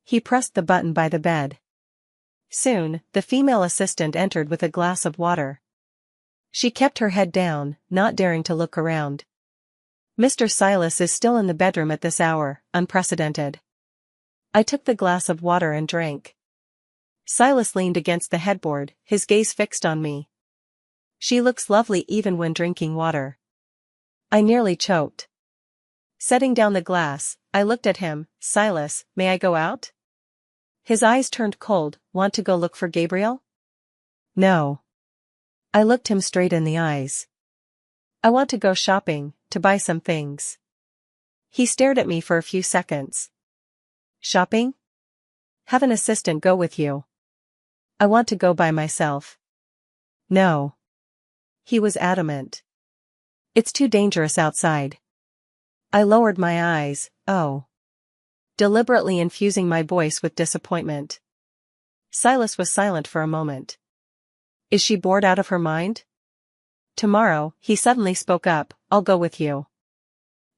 He pressed the button by the bed. Soon, the female assistant entered with a glass of water. She kept her head down, not daring to look around. Mr. Silas is still in the bedroom at this hour, unprecedented. I took the glass of water and drank. Silas leaned against the headboard, his gaze fixed on me. She looks lovely even when drinking water. I nearly choked. Setting down the glass, I looked at him. Silas, may I go out? His eyes turned cold. Want to go look for Gabriel? No. I looked him straight in the eyes. I want to go shopping, to buy some things. He stared at me for a few seconds. Shopping? Have an assistant go with you. I want to go by myself. No. He was adamant. It's too dangerous outside. I lowered my eyes. Oh. Deliberately infusing my voice with disappointment. Silas was silent for a moment. Is she bored out of her mind? Tomorrow, he suddenly spoke up, I'll go with you.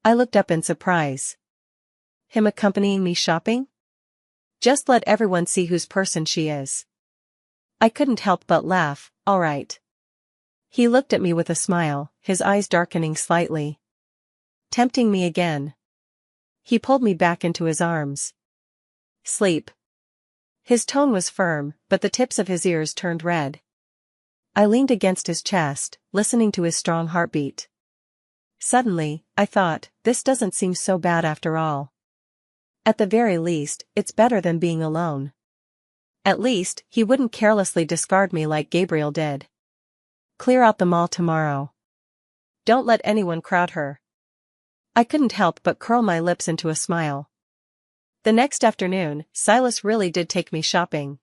I looked up in surprise. Him accompanying me shopping? Just let everyone see whose person she is. I couldn't help but laugh. All right. He looked at me with a smile, his eyes darkening slightly. Tempting me again. He pulled me back into his arms. Sleep. His tone was firm, but the tips of his ears turned red. I leaned against his chest, listening to his strong heartbeat. Suddenly, I thought, this doesn't seem so bad after all. At the very least, it's better than being alone. At least, he wouldn't carelessly discard me like Gabriel did. Clear out the mall tomorrow. Don't let anyone crowd her. I couldn't help but curl my lips into a smile. The next afternoon, Silas really did take me shopping.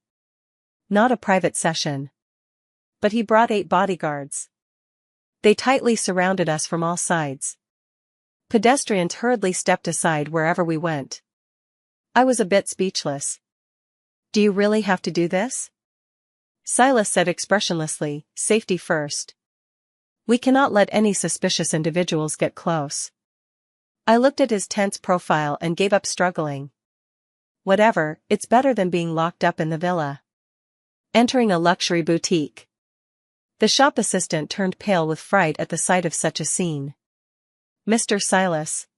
Not a private session. But he brought 8 bodyguards. They tightly surrounded us from all sides. Pedestrians hurriedly stepped aside wherever we went. I was a bit speechless. Do you really have to do this? Silas said expressionlessly, safety first. We cannot let any suspicious individuals get close. I looked at his tense profile and gave up struggling. Whatever, it's better than being locked up in the villa. Entering a luxury boutique. The shop assistant turned pale with fright at the sight of such a scene. Mr. Silas.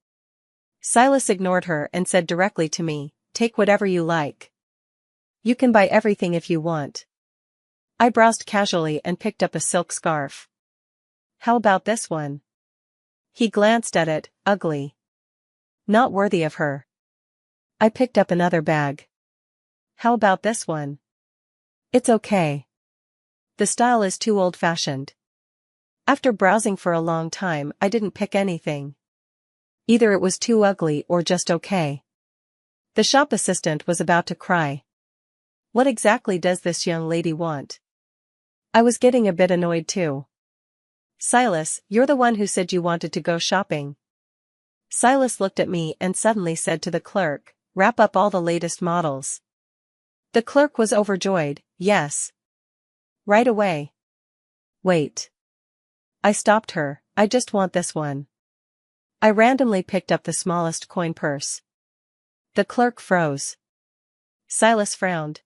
Silas ignored her and said directly to me, take whatever you like. You can buy everything if you want. I browsed casually and picked up a silk scarf. How about this one? He glanced at it, ugly. Not worthy of her. I picked up another bag. How about this one? It's okay. The style is too old-fashioned. After browsing for a long time, I didn't pick anything. Either it was too ugly or just okay. The shop assistant was about to cry. What exactly does this young lady want? I was getting a bit annoyed too. Silas, you're the one who said you wanted to go shopping. Silas looked at me and suddenly said to the clerk, wrap up all the latest models. The clerk was overjoyed, yes. Right away. Wait. I stopped her, I just want this one. I randomly picked up the smallest coin purse. The clerk froze. Silas frowned.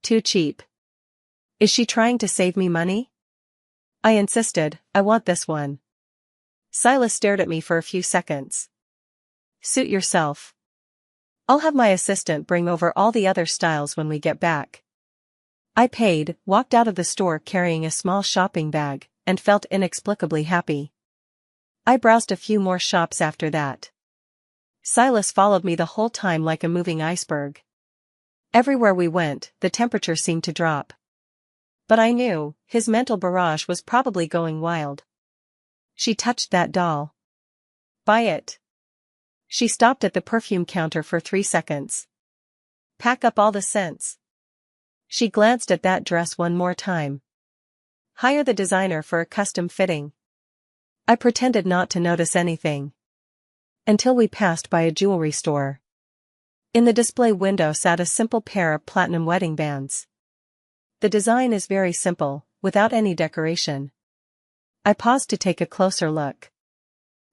Too cheap. Is she trying to save me money? I insisted, I want this one. Silas stared at me for a few seconds. Suit yourself. I'll have my assistant bring over all the other styles when we get back. I paid, walked out of the store carrying a small shopping bag, and felt inexplicably happy. I browsed a few more shops after that. Silas followed me the whole time like a moving iceberg. Everywhere we went, the temperature seemed to drop. But I knew, his mental barrage was probably going wild. She touched that doll. Buy it. She stopped at the perfume counter for 3 seconds. Pack up all the scents. She glanced at that dress one more time. Hire the designer for a custom fitting. I pretended not to notice anything. Until we passed by a jewelry store. In the display window sat a simple pair of platinum wedding bands. The design is very simple, without any decoration. I paused to take a closer look.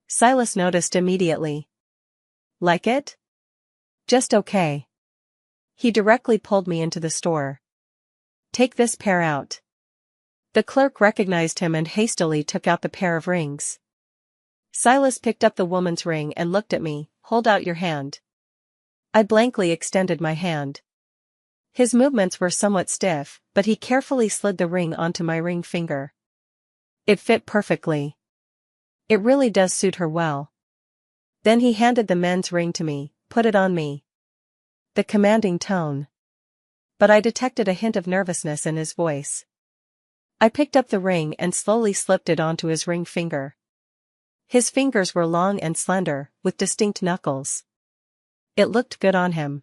Silas noticed immediately. Like it? Just okay. He directly pulled me into the store. Take this pair out. The clerk recognized him and hastily took out the pair of rings. Silas picked up the woman's ring and looked at me. Hold out your hand. I blankly extended my hand. His movements were somewhat stiff, but he carefully slid the ring onto my ring finger. It fit perfectly. It really does suit her well. Then he handed the men's ring to me. Put it on me. The commanding tone. But I detected a hint of nervousness in his voice. I picked up the ring and slowly slipped it onto his ring finger. His fingers were long and slender, with distinct knuckles. It looked good on him.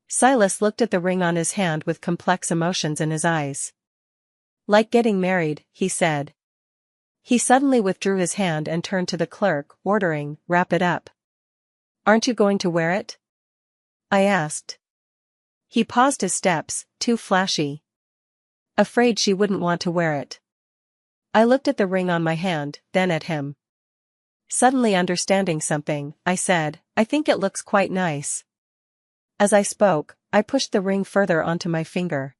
Silas looked at the ring on his hand with complex emotions in his eyes. Like getting married, he said. He suddenly withdrew his hand and turned to the clerk, ordering, wrap it up. Aren't you going to wear it? I asked. He paused his steps, too flashy. Afraid she wouldn't want to wear it. I looked at the ring on my hand, then at him. Suddenly understanding something, I said, I think it looks quite nice. As I spoke, I pushed the ring further onto my finger.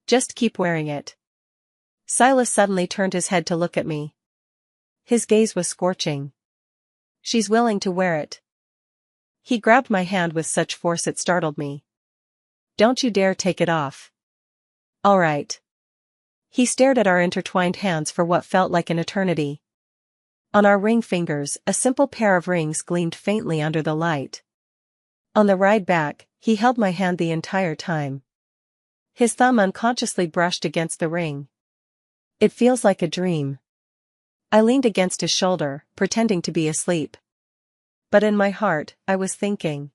Just keep wearing it. Silas suddenly turned his head to look at me. His gaze was scorching. She's willing to wear it. He grabbed my hand with such force it startled me. Don't you dare take it off. All right. He stared at our intertwined hands for what felt like an eternity. On our ring fingers, a simple pair of rings gleamed faintly under the light. On the ride back, he held my hand the entire time. His thumb unconsciously brushed against the ring. It feels like a dream. I leaned against his shoulder, pretending to be asleep. But in my heart, I was thinking.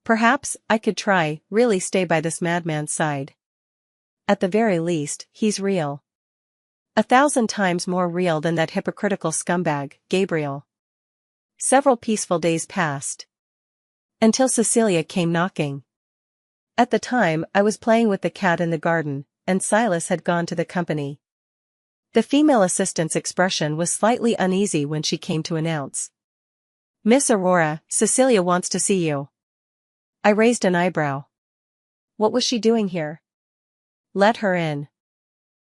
Perhaps I could try, really stay by this madman's side. At the very least, he's real. 1,000 times more real than that hypocritical scumbag, Gabriel. Several peaceful days passed. Until Cecilia came knocking. At the time, I was playing with the cat in the garden, and Silas had gone to the company. The female assistant's expression was slightly uneasy when she came to announce. Miss Aurora, Cecilia wants to see you. I raised an eyebrow. What was she doing here? Let her in.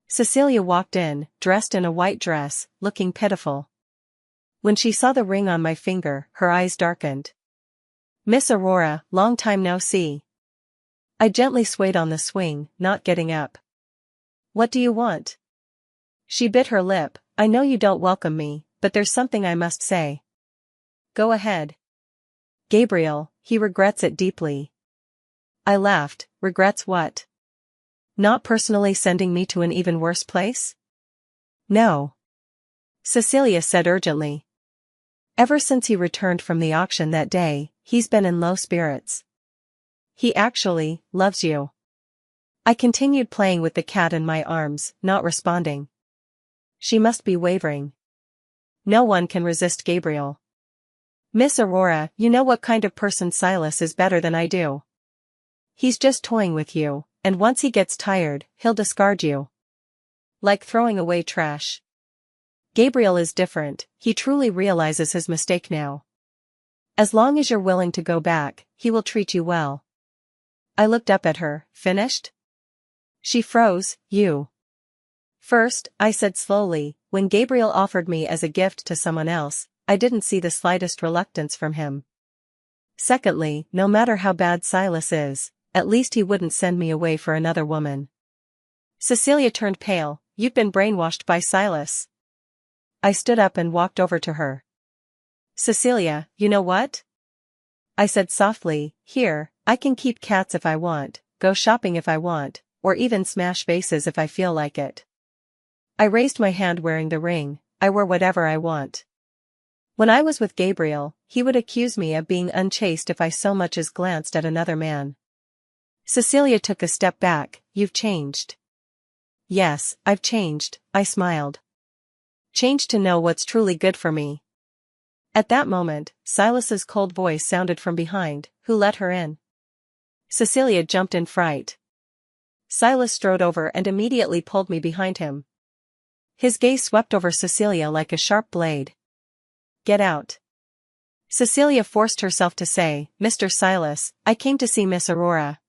Cecilia walked in, dressed in a white dress, looking pitiful. When she saw the ring on my finger, her eyes darkened. Miss Aurora, long time no see. I gently swayed on the swing, not getting up. What do you want? She bit her lip. I know you don't welcome me, but there's something I must say. Go ahead. Gabriel, he regrets it deeply. I laughed. Regrets what? Not personally sending me to an even worse place? No. Cecilia said urgently. Ever since he returned from the auction that day, he's been in low spirits. He actually loves you. I continued playing with the cat in my arms, not responding. She must be wavering. No one can resist Gabriel. Miss Aurora, you know what kind of person Silas is better than I do. He's just toying with you, and once he gets tired, he'll discard you. Like throwing away trash. Gabriel is different, he truly realizes his mistake now. As long as you're willing to go back, he will treat you well. I looked up at her. Finished? She froze. You. First, I said slowly, when Gabriel offered me as a gift to someone else, I didn't see the slightest reluctance from him. Secondly, no matter how bad Silas is, at least he wouldn't send me away for another woman. Cecilia turned pale. You've been brainwashed by Silas. I stood up and walked over to her. Cecilia, you know what? I said softly, here, I can keep cats if I want, go shopping if I want, or even smash vases if I feel like it. I raised my hand wearing the ring. I wear whatever I want. When I was with Gabriel, he would accuse me of being unchaste if I so much as glanced at another man. Cecilia took a step back. You've changed. Yes, I've changed, I smiled. Changed to know what's truly good for me. At that moment, Silas's cold voice sounded from behind. Who let her in? Cecilia jumped in fright. Silas strode over and immediately pulled me behind him. His gaze swept over Cecilia like a sharp blade. Get out. Cecilia forced herself to say, Mr. Silas, I came to see Miss Aurora.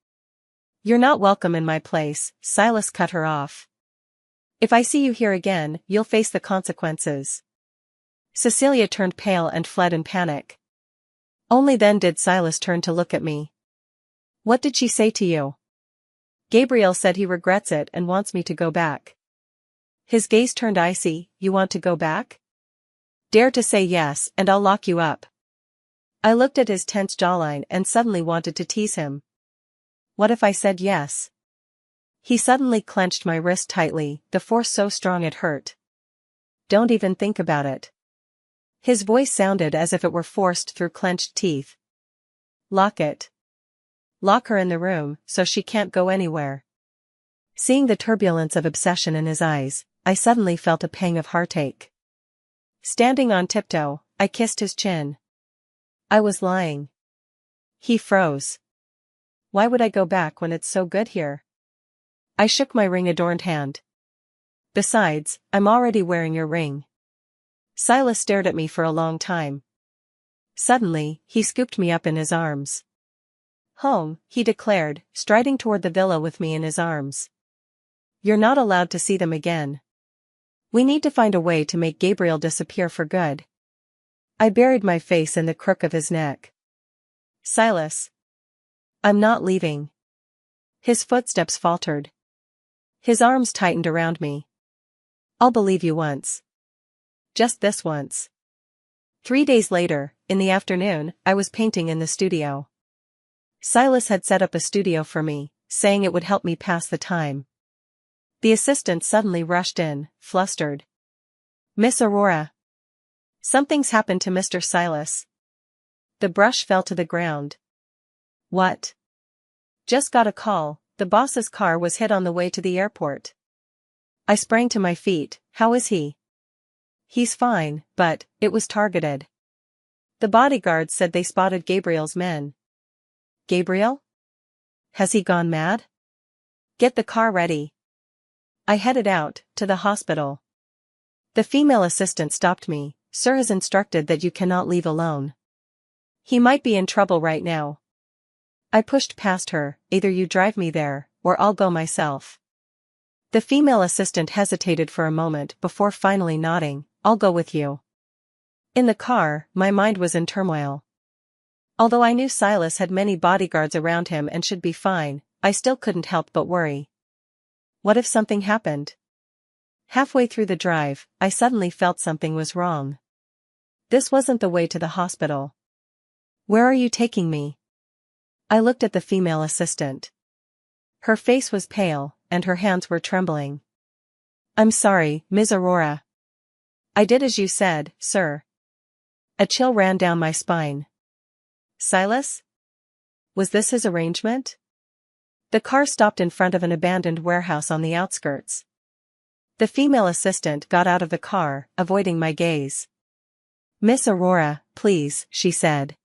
You're not welcome in my place, Silas cut her off. If I see you here again, you'll face the consequences. Cecilia turned pale and fled in panic. Only then did Silas turn to look at me. What did she say to you? Gabriel said he regrets it and wants me to go back. His gaze turned icy. You want to go back? Dare to say yes and I'll lock you up. I looked at his tense jawline and suddenly wanted to tease him. What if I said yes? He suddenly clenched my wrist tightly, the force so strong it hurt. Don't even think about it. His voice sounded as if it were forced through clenched teeth. Lock it. Lock her in the room, so she can't go anywhere. Seeing the turbulence of obsession in his eyes, I suddenly felt a pang of heartache. Standing on tiptoe, I kissed his chin. I was lying. He froze. Why would I go back when it's so good here? I shook my ring-adorned hand. Besides, I'm already wearing your ring. Silas stared at me for a long time. Suddenly, he scooped me up in his arms. Home, he declared, striding toward the villa with me in his arms. You're not allowed to see them again. We need to find a way to make Gabriel disappear for good. I buried my face in the crook of his neck. Silas. I'm not leaving. His footsteps faltered. His arms tightened around me. I'll believe you once. Just this once. 3 days later, in the afternoon, I was painting in the studio. Silas had set up a studio for me, saying it would help me pass the time. The assistant suddenly rushed in, flustered. Miss Aurora. Something's happened to Mr. Silas. The brush fell to the ground. What? Just got a call, the boss's car was hit on the way to the airport. I sprang to my feet. How is he? He's fine, but it was targeted. The bodyguards said they spotted Gabriel's men. Gabriel? Has he gone mad? Get the car ready. I headed out, to the hospital. The female assistant stopped me. Sir has instructed that you cannot leave alone. He might be in trouble right now. I pushed past her. Either you drive me there, or I'll go myself. The female assistant hesitated for a moment before finally nodding. I'll go with you. In the car, my mind was in turmoil. Although I knew Silas had many bodyguards around him and should be fine, I still couldn't help but worry. What if something happened? Halfway through the drive, I suddenly felt something was wrong. This wasn't the way to the hospital. Where are you taking me? I looked at the female assistant. Her face was pale, and her hands were trembling. I'm sorry, Ms. Aurora. I did as you said, sir. A chill ran down my spine. Silas? Was this his arrangement? The car stopped in front of an abandoned warehouse on the outskirts. The female assistant got out of the car, avoiding my gaze. Miss Aurora, please, she said.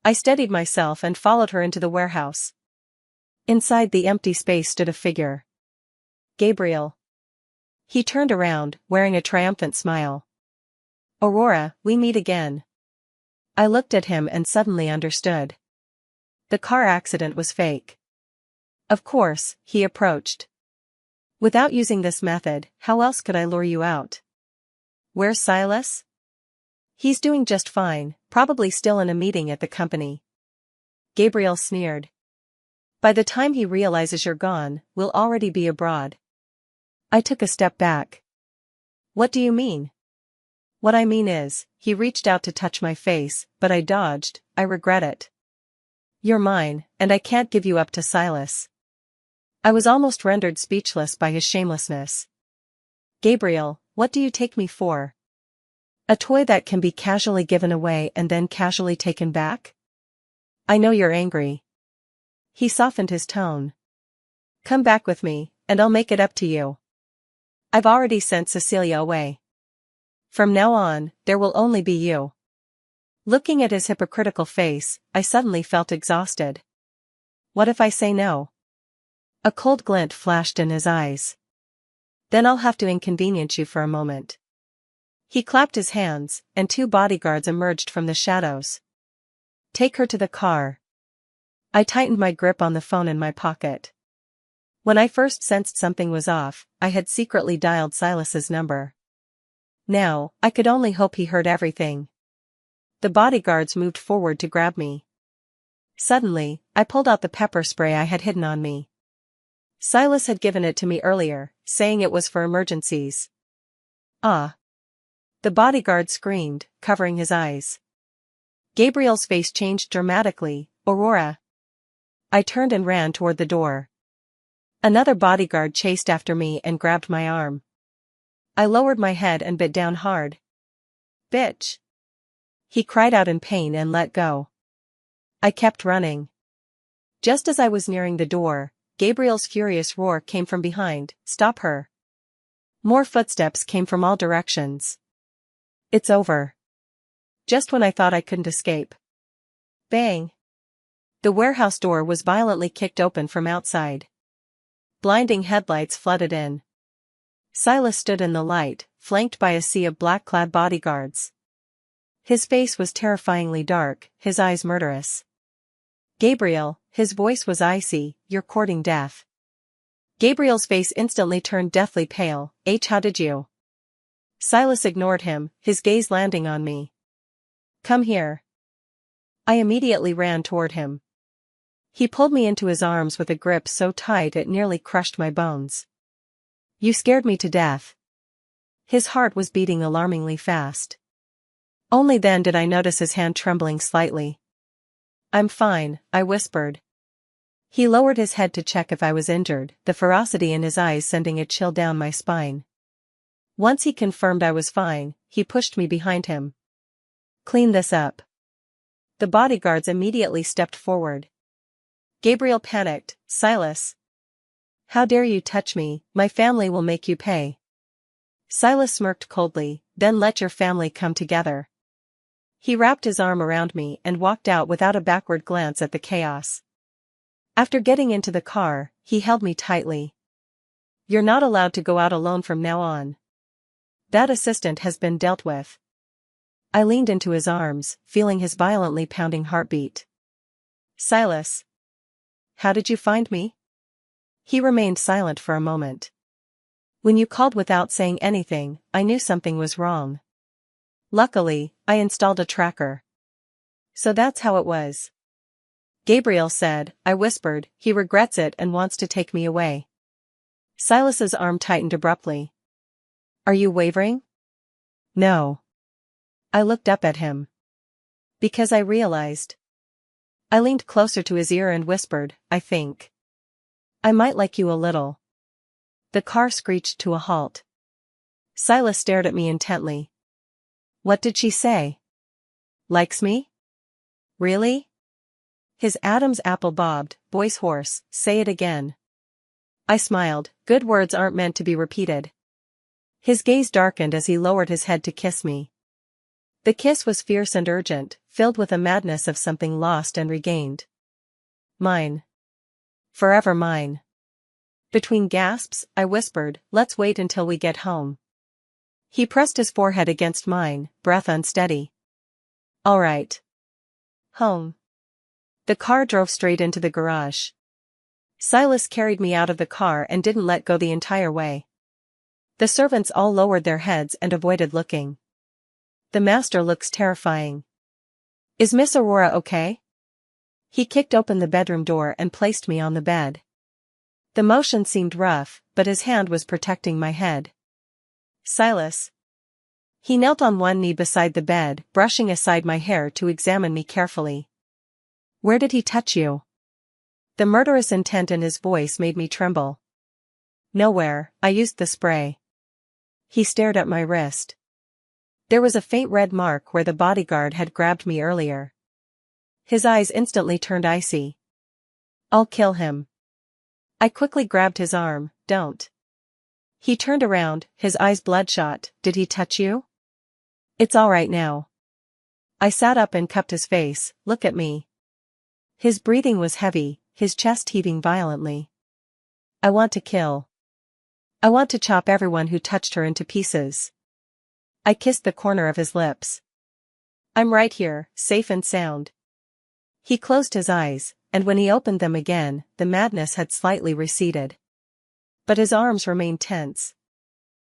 I steadied myself and followed her into the warehouse. Inside the empty space stood a figure. Gabriel. He turned around, wearing a triumphant smile. Aurora, we meet again. I looked at him and suddenly understood. The car accident was fake. Of course, he approached. Without using this method, how else could I lure you out? Where's Silas? He's doing just fine, probably still in a meeting at the company. Gabriel sneered. By the time he realizes you're gone, we'll already be abroad. I took a step back. What do you mean? What I mean is, he reached out to touch my face, but I dodged. I regret it. You're mine, and I can't give you up to Silas. I was almost rendered speechless by his shamelessness. Gabriel, what do you take me for? A toy that can be casually given away and then casually taken back? I know you're angry. He softened his tone. Come back with me, and I'll make it up to you. I've already sent Cecilia away. From now on, there will only be you. Looking at his hypocritical face, I suddenly felt exhausted. What if I say no? A cold glint flashed in his eyes. Then I'll have to inconvenience you for a moment. He clapped his hands, and two bodyguards emerged from the shadows. Take her to the car. I tightened my grip on the phone in my pocket. When I first sensed something was off, I had secretly dialed Silas's number. Now, I could only hope he heard everything. The bodyguards moved forward to grab me. Suddenly, I pulled out the pepper spray I had hidden on me. Silas had given it to me earlier, saying it was for emergencies. Ah! The bodyguard screamed, covering his eyes. Gabriel's face changed dramatically. Aurora. I turned and ran toward the door. Another bodyguard chased after me and grabbed my arm. I lowered my head and bit down hard. Bitch! He cried out in pain and let go. I kept running. Just as I was nearing the door, Gabriel's furious roar came from behind. Stop her. More footsteps came from all directions. It's over. Just when I thought I couldn't escape. Bang! The warehouse door was violently kicked open from outside. Blinding headlights flooded in. Silas stood in the light, flanked by a sea of black-clad bodyguards. His face was terrifyingly dark, his eyes murderous. Gabriel, his voice was icy, you're courting death. Gabriel's face instantly turned deathly pale. How did you? Silas ignored him, his gaze landing on me. Come here. I immediately ran toward him. He pulled me into his arms with a grip so tight it nearly crushed my bones. You scared me to death. His heart was beating alarmingly fast. Only then did I notice his hand trembling slightly. I'm fine, I whispered. He lowered his head to check if I was injured, the ferocity in his eyes sending a chill down my spine. Once he confirmed I was fine, he pushed me behind him. Clean this up. The bodyguards immediately stepped forward. Gabriel panicked. Silas. How dare you touch me, my family will make you pay. Silas smirked coldly, then let your family come together. He wrapped his arm around me and walked out without a backward glance at the chaos. After getting into the car, he held me tightly. You're not allowed to go out alone from now on. That assistant has been dealt with. I leaned into his arms, feeling his violently pounding heartbeat. Silas. How did you find me? He remained silent for a moment. When you called without saying anything, I knew something was wrong. Luckily, I installed a tracker. So that's how it was. Gabriel said, I whispered, he regrets it and wants to take me away. Silas's arm tightened abruptly. Are you wavering? No. I looked up at him. Because I realized. I leaned closer to his ear and whispered, I think I might like you a little. The car screeched to a halt. Silas stared at me intently. What did she say? Likes me? Really? His Adam's apple bobbed, voice hoarse, say it again. I smiled, good words aren't meant to be repeated. His gaze darkened as he lowered his head to kiss me. The kiss was fierce and urgent, filled with a madness of something lost and regained. Mine. Forever mine. Between gasps, I whispered, let's wait until we get home. He pressed his forehead against mine, breath unsteady. All right. Home. The car drove straight into the garage. Silas carried me out of the car and didn't let go the entire way. The servants all lowered their heads and avoided looking. The master looks terrifying. Is Miss Aurora okay? He kicked open the bedroom door and placed me on the bed. The motion seemed rough, but his hand was protecting my head. Silas. He knelt on one knee beside the bed, brushing aside my hair to examine me carefully. Where did he touch you? The murderous intent in his voice made me tremble. Nowhere, I used the spray. He stared at my wrist. There was a faint red mark where the bodyguard had grabbed me earlier. His eyes instantly turned icy. I'll kill him. I quickly grabbed his arm, don't. He turned around, his eyes bloodshot, did he touch you? It's all right now. I sat up and cupped his face, look at me. His breathing was heavy, his chest heaving violently. I want to kill. I want to chop everyone who touched her into pieces. I kissed the corner of his lips. I'm right here, safe and sound. He closed his eyes, and when he opened them again, the madness had slightly receded. But his arms remained tense.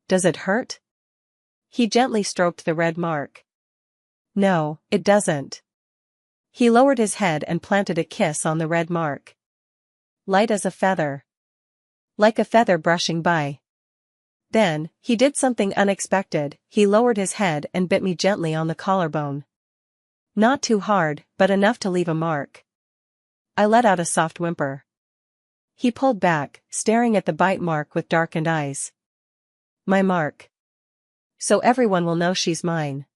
Does it hurt? He gently stroked the red mark. No, it doesn't. He lowered his head and planted a kiss on the red mark. Light as a feather. Like a feather brushing by. Then, he did something unexpected, he lowered his head and bit me gently on the collarbone. Not too hard, but enough to leave a mark. I let out a soft whimper. He pulled back, staring at the bite mark with darkened eyes. My mark. So everyone will know she's mine.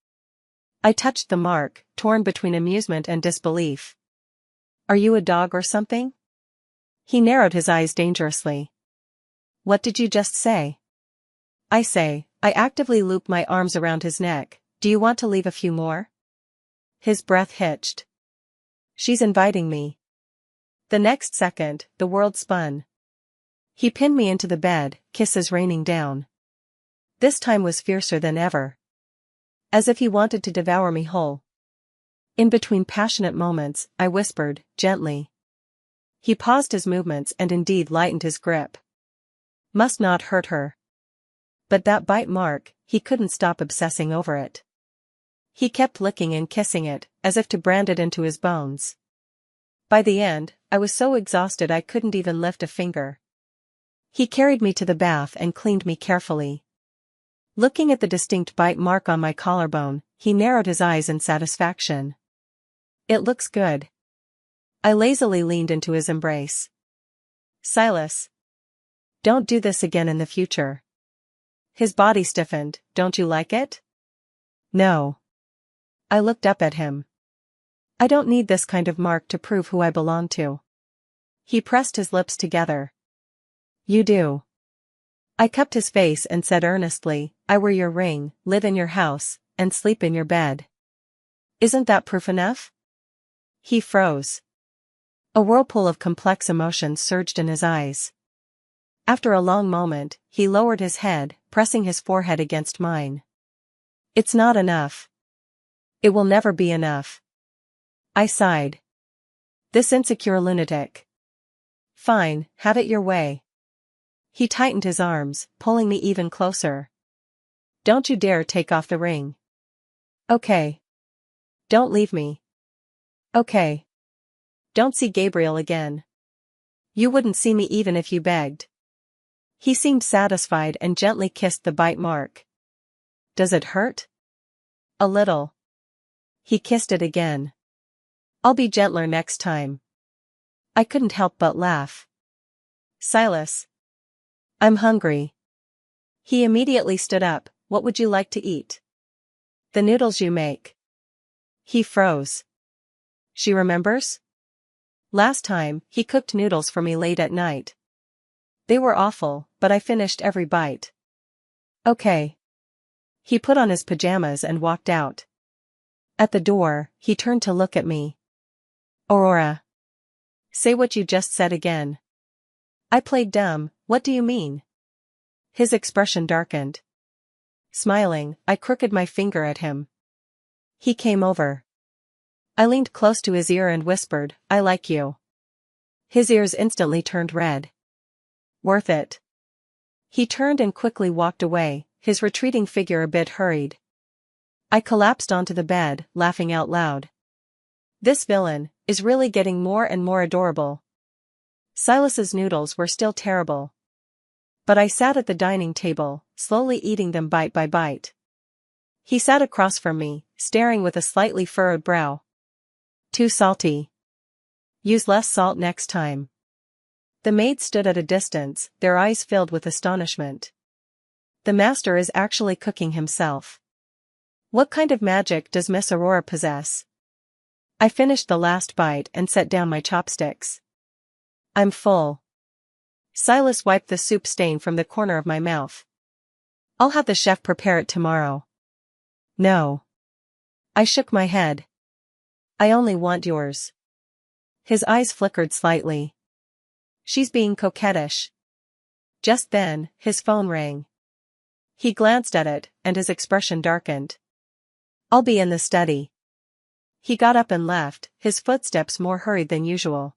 I touched the mark, torn between amusement and disbelief. Are you a dog or something? He narrowed his eyes dangerously. What did you just say? I actively looped my arms around his neck. Do you want to leave a few more? His breath hitched. She's inviting me. The next second, the world spun. He pinned me into the bed, kisses raining down. This time was fiercer than ever. As if he wanted to devour me whole. In between passionate moments, I whispered, gently. He paused his movements and indeed lightened his grip. Must not hurt her. But that bite mark, he couldn't stop obsessing over it. He kept licking and kissing it, as if to brand it into his bones. By the end, I was so exhausted I couldn't even lift a finger. He carried me to the bath and cleaned me carefully. Looking at the distinct bite mark on my collarbone, he narrowed his eyes in satisfaction. It looks good. I lazily leaned into his embrace. Silas. Don't do this again in the future. His body stiffened, don't you like it? No. I looked up at him. I don't need this kind of mark to prove who I belong to. He pressed his lips together. You do. I cupped his face and said earnestly, I wear your ring, live in your house, and sleep in your bed. Isn't that proof enough? He froze. A whirlpool of complex emotions surged in his eyes. After a long moment, he lowered his head, pressing his forehead against mine. It's not enough. It will never be enough. I sighed. This insecure lunatic. Fine, have it your way. He tightened his arms, pulling me even closer. Don't you dare take off the ring. Okay. Don't leave me. Okay. Don't see Gabriel again. You wouldn't see me even if you begged. He seemed satisfied and gently kissed the bite mark. Does it hurt? A little. He kissed it again. I'll be gentler next time. I couldn't help but laugh. Silas. I'm hungry. He immediately stood up. What would you like to eat? The noodles you make. He froze. She remembers? Last time, he cooked noodles for me late at night. They were awful, but I finished every bite. Okay. He put on his pajamas and walked out. At the door, he turned to look at me. Aurora. Say what you just said again. I played dumb. What do you mean? His expression darkened. Smiling, I crooked my finger at him. He came over. I leaned close to his ear and whispered, I like you. His ears instantly turned red. Worth it. He turned and quickly walked away, his retreating figure a bit hurried. I collapsed onto the bed, laughing out loud. This villain is really getting more and more adorable. Silas's noodles were still terrible. But I sat at the dining table, slowly eating them bite by bite. He sat across from me, staring with a slightly furrowed brow. Too salty. Use less salt next time. The maids stood at a distance, their eyes filled with astonishment. The master is actually cooking himself. What kind of magic does Miss Aurora possess? I finished the last bite and set down my chopsticks. I'm full. Silas wiped the soup stain from the corner of my mouth. I'll have the chef prepare it tomorrow. No. I shook my head. I only want yours. His eyes flickered slightly. She's being coquettish. Just then, his phone rang. He glanced at it, and his expression darkened. I'll be in the study. He got up and left, his footsteps more hurried than usual.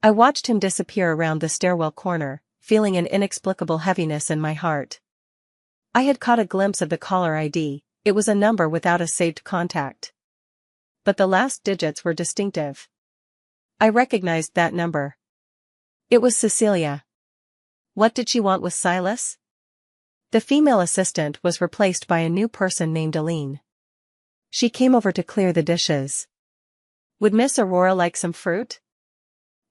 I watched him disappear around the stairwell corner, feeling an inexplicable heaviness in my heart. I had caught a glimpse of the caller ID, it was a number without a saved contact. But the last digits were distinctive. I recognized that number. It was Cecilia. What did she want with Silas? The female assistant was replaced by a new person named Aline. She came over to clear the dishes. Would Miss Aurora like some fruit?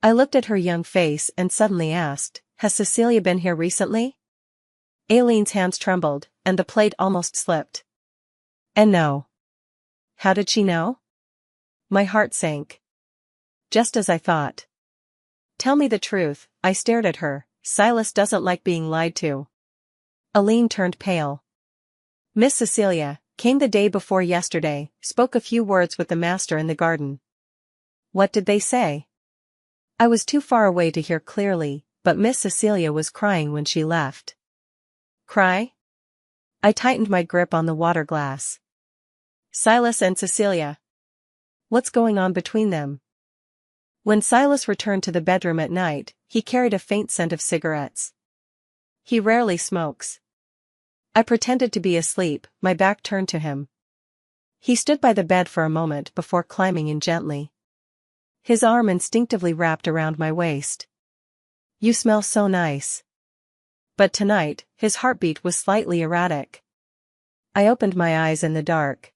I looked at her young face and suddenly asked, has Cecilia been here recently? Aline's hands trembled, and the plate almost slipped. And no. How did she know? My heart sank. Just as I thought. Tell me the truth, I stared at her. Silas doesn't like being lied to. Aline turned pale. Miss Cecilia came the day before yesterday, spoke a few words with the master in the garden. What did they say? I was too far away to hear clearly, but Miss Cecilia was crying when she left. Cry? I tightened my grip on the water glass. Silas and Cecilia. What's going on between them? When Silas returned to the bedroom at night, he carried a faint scent of cigarettes. He rarely smokes. I pretended to be asleep, my back turned to him. He stood by the bed for a moment before climbing in gently. His arm instinctively wrapped around my waist. You smell so nice. But tonight, his heartbeat was slightly erratic. I opened my eyes in the dark.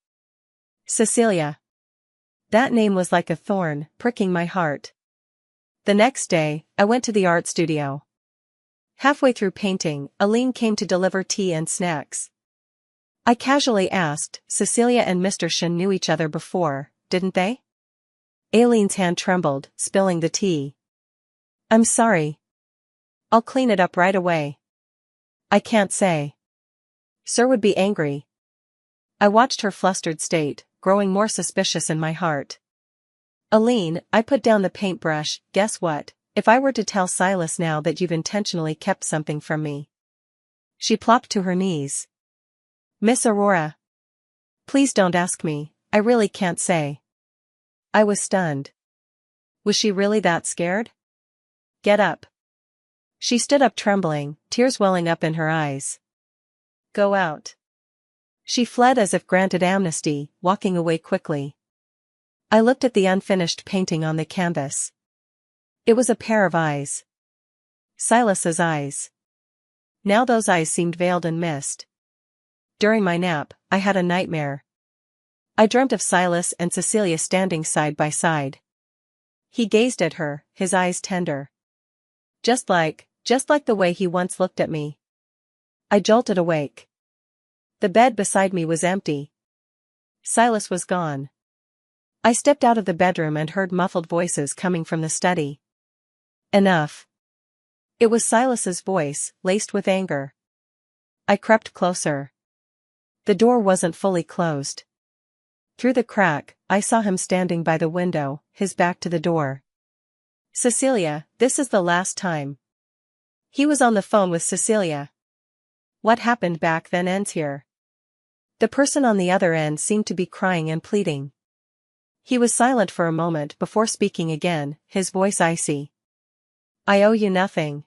Cecilia. That name was like a thorn, pricking my heart. The next day, I went to the art studio. Halfway through painting, Aline came to deliver tea and snacks. I casually asked, Cecilia and Mr. Shin knew each other before, didn't they? Aline's hand trembled, spilling the tea. I'm sorry. I'll clean it up right away. I can't say. Sir would be angry. I watched her flustered state, growing more suspicious in my heart. Aline, I put down the paintbrush, guess what, if I were to tell Silas now that you've intentionally kept something from me? She plopped to her knees. Miss Aurora. Please don't ask me, I really can't say. I was stunned. Was she really that scared? Get up. She stood up trembling, tears welling up in her eyes. Go out. She fled as if granted amnesty, walking away quickly. I looked at the unfinished painting on the canvas. It was a pair of eyes. Silas's eyes. Now those eyes seemed veiled in mist. During my nap, I had a nightmare. I dreamt of Silas and Cecilia standing side by side. He gazed at her, his eyes tender. Just like the way he once looked at me. I jolted awake. The bed beside me was empty. Silas was gone. I stepped out of the bedroom and heard muffled voices coming from the study. Enough. It was Silas's voice, laced with anger. I crept closer. The door wasn't fully closed. Through the crack, I saw him standing by the window, his back to the door. Cecilia, this is the last time. He was on the phone with Cecilia. What happened back then ends here. The person on the other end seemed to be crying and pleading. He was silent for a moment before speaking again, his voice icy. I owe you nothing.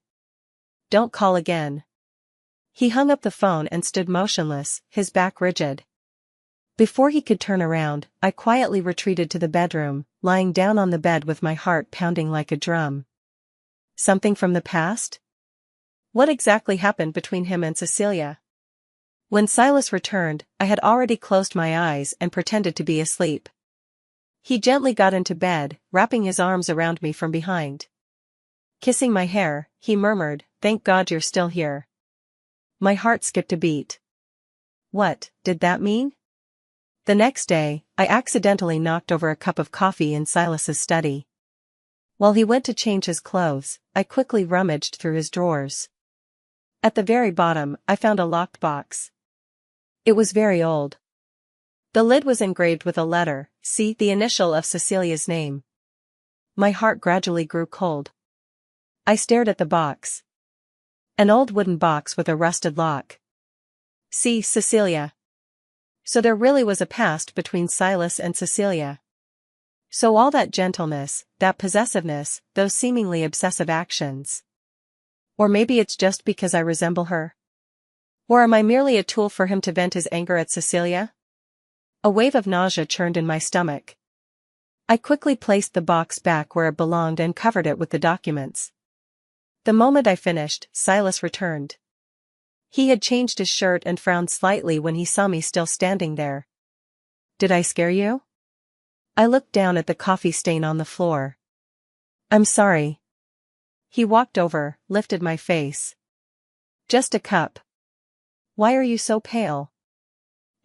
Don't call again. He hung up the phone and stood motionless, his back rigid. Before he could turn around, I quietly retreated to the bedroom, lying down on the bed with my heart pounding like a drum. Something from the past? What exactly happened between him and Cecilia? When Silas returned, I had already closed my eyes and pretended to be asleep. He gently got into bed, wrapping his arms around me from behind. Kissing my hair, he murmured, "Thank God you're still here." My heart skipped a beat. What did that mean? The next day, I accidentally knocked over a cup of coffee in Silas's study. While he went to change his clothes, I quickly rummaged through his drawers. At the very bottom, I found a locked box. It was very old. The lid was engraved with a letter, C, the initial of Cecilia's name. My heart gradually grew cold. I stared at the box. An old wooden box with a rusted lock. C, Cecilia. So there really was a past between Silas and Cecilia. So all that gentleness, that possessiveness, those seemingly obsessive actions. Or maybe it's just because I resemble her. Or am I merely a tool for him to vent his anger at Cecilia? A wave of nausea churned in my stomach. I quickly placed the box back where it belonged and covered it with the documents. The moment I finished, Silas returned. He had changed his shirt and frowned slightly when he saw me still standing there. Did I scare you? I looked down at the coffee stain on the floor. I'm sorry. He walked over, lifted my face. Just a cup. Why are you so pale?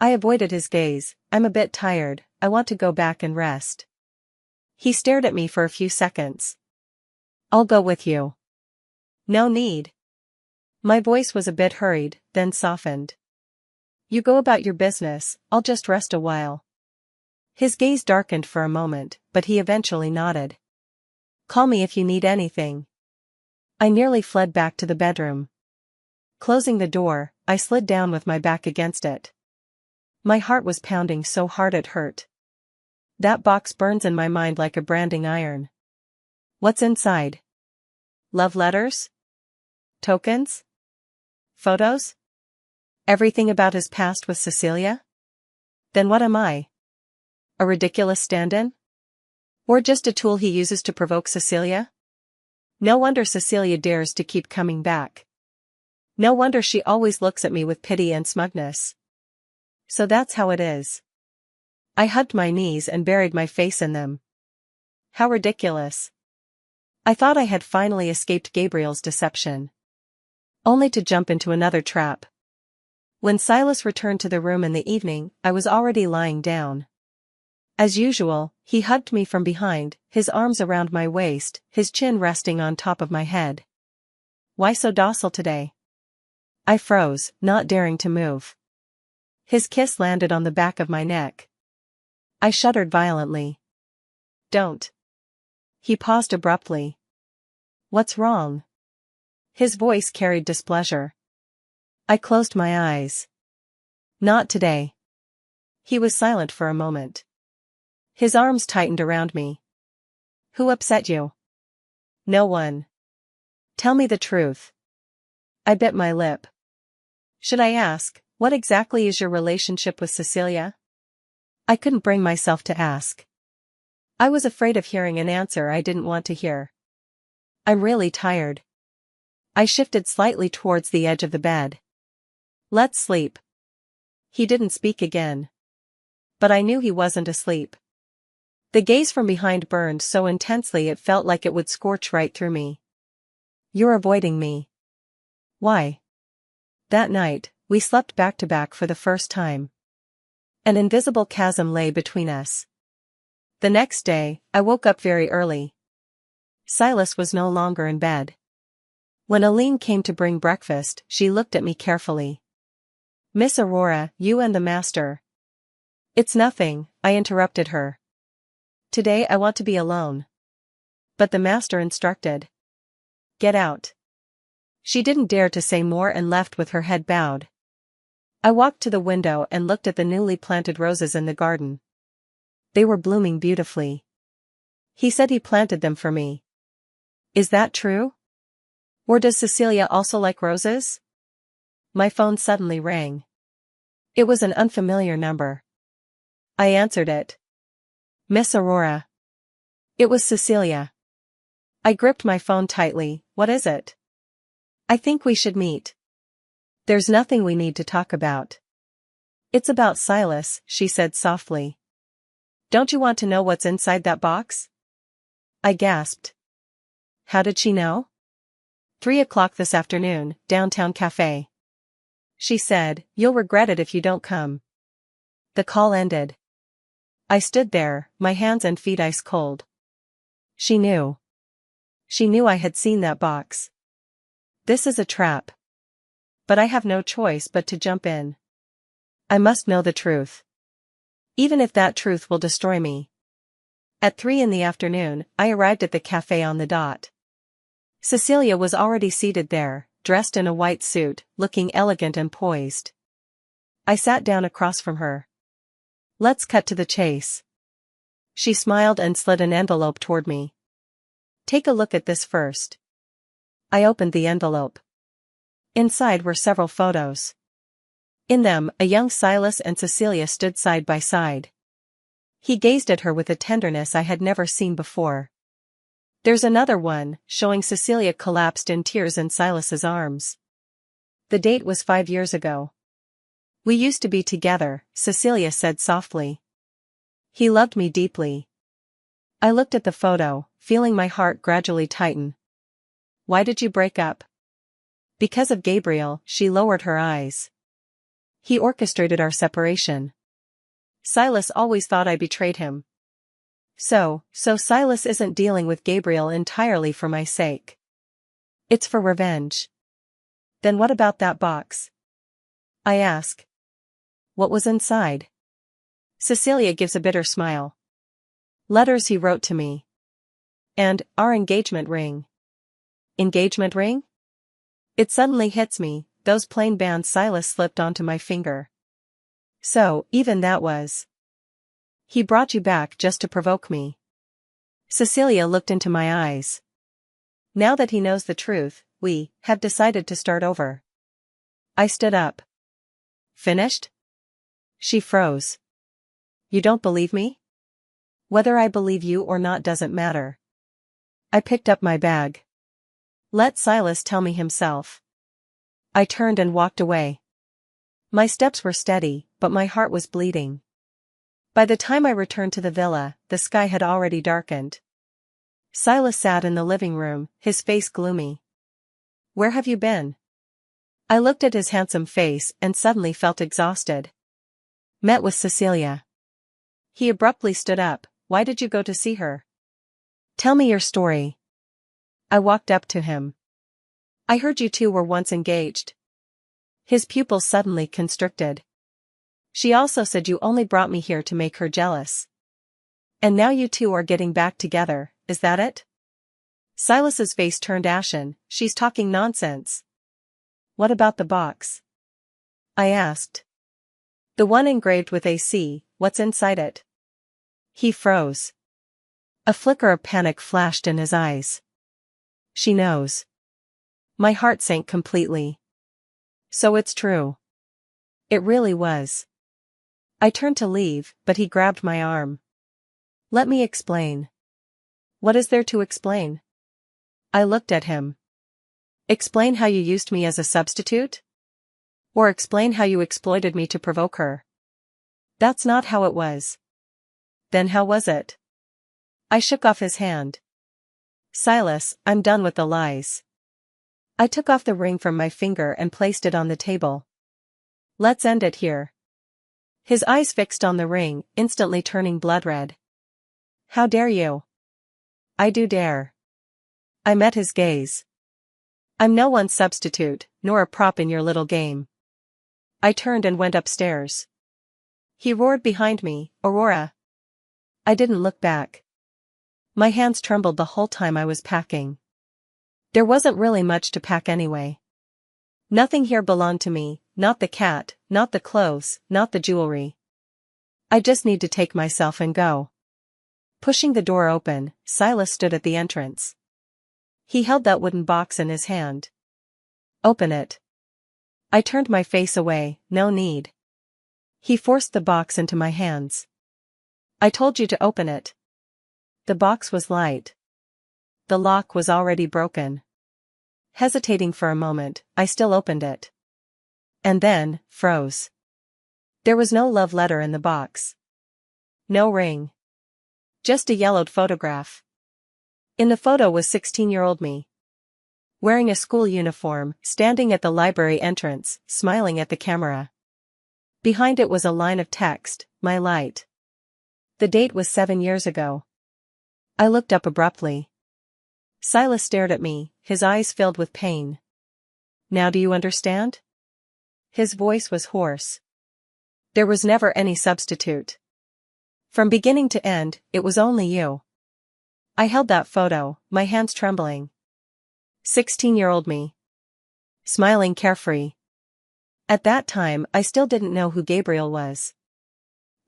I avoided his gaze. I'm a bit tired, I want to go back and rest. He stared at me for a few seconds. I'll go with you. No need. My voice was a bit hurried, then softened. You go about your business, I'll just rest a while. His gaze darkened for a moment, but he eventually nodded. Call me if you need anything. I nearly fled back to the bedroom. Closing the door, I slid down with my back against it. My heart was pounding so hard it hurt. That box burns in my mind like a branding iron. What's inside? Love letters? Tokens? Photos? Everything about his past with Cecilia? Then what am I? A ridiculous stand-in? Or just a tool he uses to provoke Cecilia? No wonder Cecilia dares to keep coming back. No wonder she always looks at me with pity and smugness. So that's how it is. I hugged my knees and buried my face in them. How ridiculous. I thought I had finally escaped Gabriel's deception. Only to jump into another trap. When Silas returned to the room in the evening, I was already lying down. As usual, he hugged me from behind, his arms around my waist, his chin resting on top of my head. Why so docile today? I froze, not daring to move. His kiss landed on the back of my neck. I shuddered violently. Don't. He paused abruptly. What's wrong? His voice carried displeasure. I closed my eyes. Not today. He was silent for a moment. His arms tightened around me. Who upset you? No one. Tell me the truth. I bit my lip. Should I ask, what exactly is your relationship with Cecilia? I couldn't bring myself to ask. I was afraid of hearing an answer I didn't want to hear. I'm really tired. I shifted slightly towards the edge of the bed. Let's sleep. He didn't speak again. But I knew he wasn't asleep. The gaze from behind burned so intensely it felt like it would scorch right through me. You're avoiding me. Why? That night, we slept back to back for the first time. An invisible chasm lay between us. The next day, I woke up very early. Silas was no longer in bed. When Aline came to bring breakfast, she looked at me carefully. Miss Aurora, you and the master. It's nothing, I interrupted her. Today I want to be alone. But the master instructed. Get out. She didn't dare to say more and left with her head bowed. I walked to the window and looked at the newly planted roses in the garden. They were blooming beautifully. He said he planted them for me. Is that true? Or does Cecilia also like roses? My phone suddenly rang. It was an unfamiliar number. I answered it. Miss Aurora. It was Cecilia. I gripped my phone tightly. What is it? I think we should meet. There's nothing we need to talk about. It's about Silas, she said softly. Don't you want to know what's inside that box? I gasped. How did she know? 3 o'clock this afternoon, downtown cafe. She said, you'll regret it if you don't come. The call ended. I stood there, my hands and feet ice cold. She knew. She knew I had seen that box. This is a trap. But I have no choice but to jump in. I must know the truth. Even if that truth will destroy me. At 3 in the afternoon, I arrived at the cafe on the dot. Cecilia was already seated there, dressed in a white suit, looking elegant and poised. I sat down across from her. Let's cut to the chase. She smiled and slid an envelope toward me. Take a look at this first. I opened the envelope. Inside were several photos. In them, a young Silas and Cecilia stood side by side. He gazed at her with a tenderness I had never seen before. There's another one, showing Cecilia collapsed in tears in Silas's arms. The date was 5 years ago. We used to be together, Cecilia said softly. He loved me deeply. I looked at the photo, feeling my heart gradually tighten. Why did you break up? Because of Gabriel, she lowered her eyes. He orchestrated our separation. Silas always thought I betrayed him. So Silas isn't dealing with Gabriel entirely for my sake. It's for revenge. Then what about that box? I ask. What was inside? Cecilia gives a bitter smile. Letters he wrote to me. And our engagement ring. Engagement ring? It suddenly hits me, those plain bands Silas slipped onto my finger. So, even that was. He brought you back just to provoke me. Cecilia looked into my eyes. Now that he knows the truth, we have decided to start over. I stood up. Finished? She froze. You don't believe me? Whether I believe you or not doesn't matter. I picked up my bag. Let Silas tell me himself. I turned and walked away. My steps were steady, but my heart was bleeding. By the time I returned to the villa, the sky had already darkened. Silas sat in the living room, his face gloomy. Where have you been? I looked at his handsome face and suddenly felt exhausted. Met with Cecilia. He abruptly stood up. Why did you go to see her? Tell me your story. I walked up to him. I heard you two were once engaged. His pupils suddenly constricted. She also said you only brought me here to make her jealous. And now you two are getting back together, is that it? Silas's face turned ashen. She's talking nonsense. What about the box? I asked. The one engraved with AC, what's inside it? He froze. A flicker of panic flashed in his eyes. She knows. My heart sank completely. So it's true. It really was. I turned to leave, but he grabbed my arm. Let me explain. What is there to explain? I looked at him. Explain how you used me as a substitute? Or explain how you exploited me to provoke her? That's not how it was. Then how was it? I shook off his hand. Silas, I'm done with the lies. I took off the ring from my finger and placed it on the table. Let's end it here. His eyes fixed on the ring, instantly turning blood red. How dare you? I do dare. I met his gaze. I'm no one's substitute, nor a prop in your little game. I turned and went upstairs. He roared behind me, Aurora. I didn't look back. My hands trembled the whole time I was packing. There wasn't really much to pack anyway. Nothing here belonged to me, not the cat, not the clothes, not the jewelry. I just need to take myself and go. Pushing the door open, Silas stood at the entrance. He held that wooden box in his hand. Open it. I turned my face away, no need. He forced the box into my hands. I told you to open it. The box was light. The lock was already broken. Hesitating for a moment, I still opened it. And then, froze. There was no love letter in the box. No ring. Just a yellowed photograph. In the photo was 16-year-old me. Wearing a school uniform, standing at the library entrance, smiling at the camera. Behind it was a line of text, my light. The date was 7 years ago. I looked up abruptly. Silas stared at me, his eyes filled with pain. Now do you understand? His voice was hoarse. There was never any substitute. From beginning to end, it was only you. I held that photo, my hands trembling. 16-year-old me. Smiling carefree. At that time, I still didn't know who Gabriel was.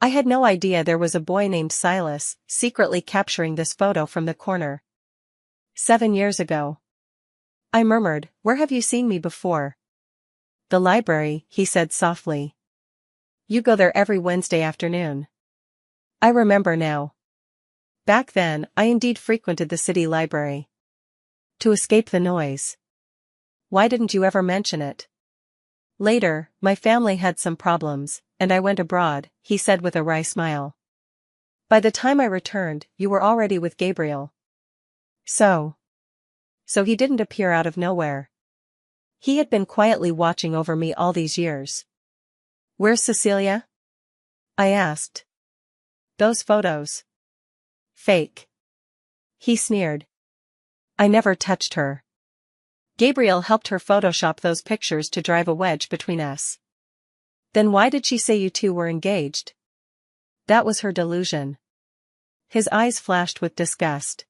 I had no idea there was a boy named Silas, secretly capturing this photo from the corner. 7 years ago. I murmured, where have you seen me before? The library, he said softly. You go there every Wednesday afternoon. I remember now. Back then, I indeed frequented the city library. To escape the noise. Why didn't you ever mention it? Later, my family had some problems, and I went abroad, he said with a wry smile. By the time I returned, you were already with Gabriel. So he didn't appear out of nowhere. He had been quietly watching over me all these years. Where's Cecilia? I asked. Those photos. Fake. He sneered. I never touched her. Gabriel helped her Photoshop those pictures to drive a wedge between us. Then why did she say you two were engaged? That was her delusion. His eyes flashed with disgust.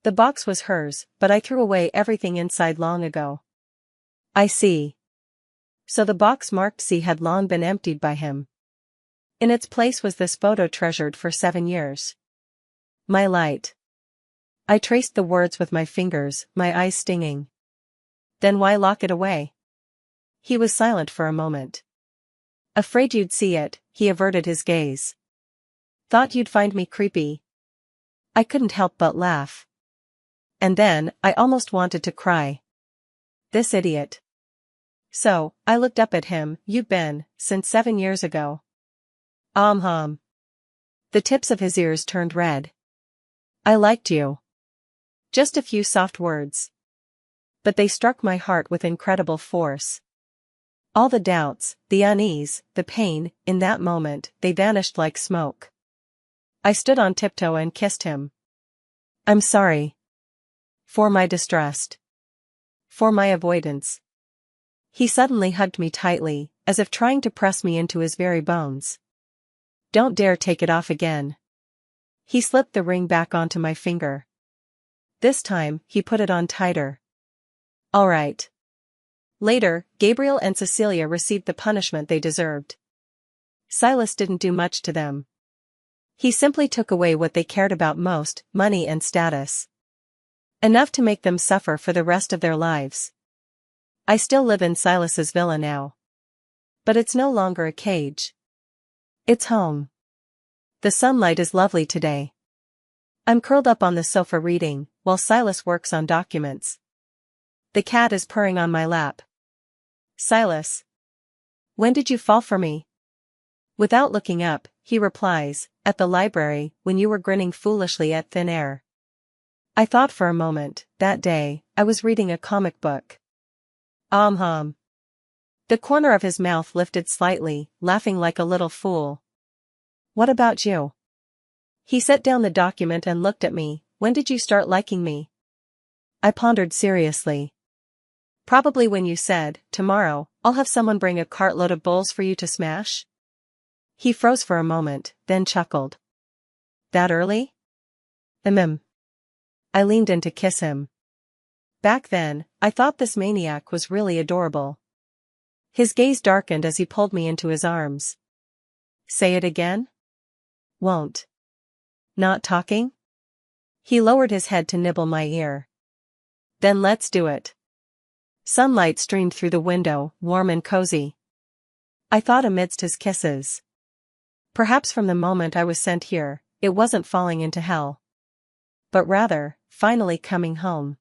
The box was hers, but I threw away everything inside long ago. I see. So the box marked C had long been emptied by him. In its place was this photo treasured for 7 years. My light. I traced the words with my fingers, my eyes stinging. Then why lock it away? He was silent for a moment. Afraid you'd see it, he averted his gaze. Thought you'd find me creepy. I couldn't help but laugh. And then, I almost wanted to cry. This idiot. So, I looked up at him, you've been, since 7 years ago. The tips of his ears turned red. I liked you. Just a few soft words. But they struck my heart with incredible force. All the doubts, the unease, the pain, in that moment, they vanished like smoke. I stood on tiptoe and kissed him. I'm sorry. For my distrust. For my avoidance. He suddenly hugged me tightly, as if trying to press me into his very bones. Don't dare take it off again. He slipped the ring back onto my finger. This time, he put it on tighter. All right. Later, Gabriel and Cecilia received the punishment they deserved. Silas didn't do much to them. He simply took away what they cared about most, money and status. Enough to make them suffer for the rest of their lives. I still live in Silas's villa now. But it's no longer a cage. It's home. The sunlight is lovely today. I'm curled up on the sofa reading, while Silas works on documents. The cat is purring on my lap. Silas. When did you fall for me? Without looking up, he replies, at the library, when you were grinning foolishly at thin air. I thought for a moment, that day, I was reading a comic book. The corner of his mouth lifted slightly, laughing like a little fool. What about you? He set down the document and looked at me. When did you start liking me? I pondered seriously. Probably when you said, tomorrow, I'll have someone bring a cartload of bowls for you to smash. He froze for a moment, then chuckled. That early? I leaned in to kiss him. Back then, I thought this maniac was really adorable. His gaze darkened as he pulled me into his arms. Say it again? Won't. Not talking? He lowered his head to nibble my ear. Then let's do it. Sunlight streamed through the window, warm and cozy. I thought amidst his kisses. Perhaps from the moment I was sent here, it wasn't falling into hell. But rather, finally coming home.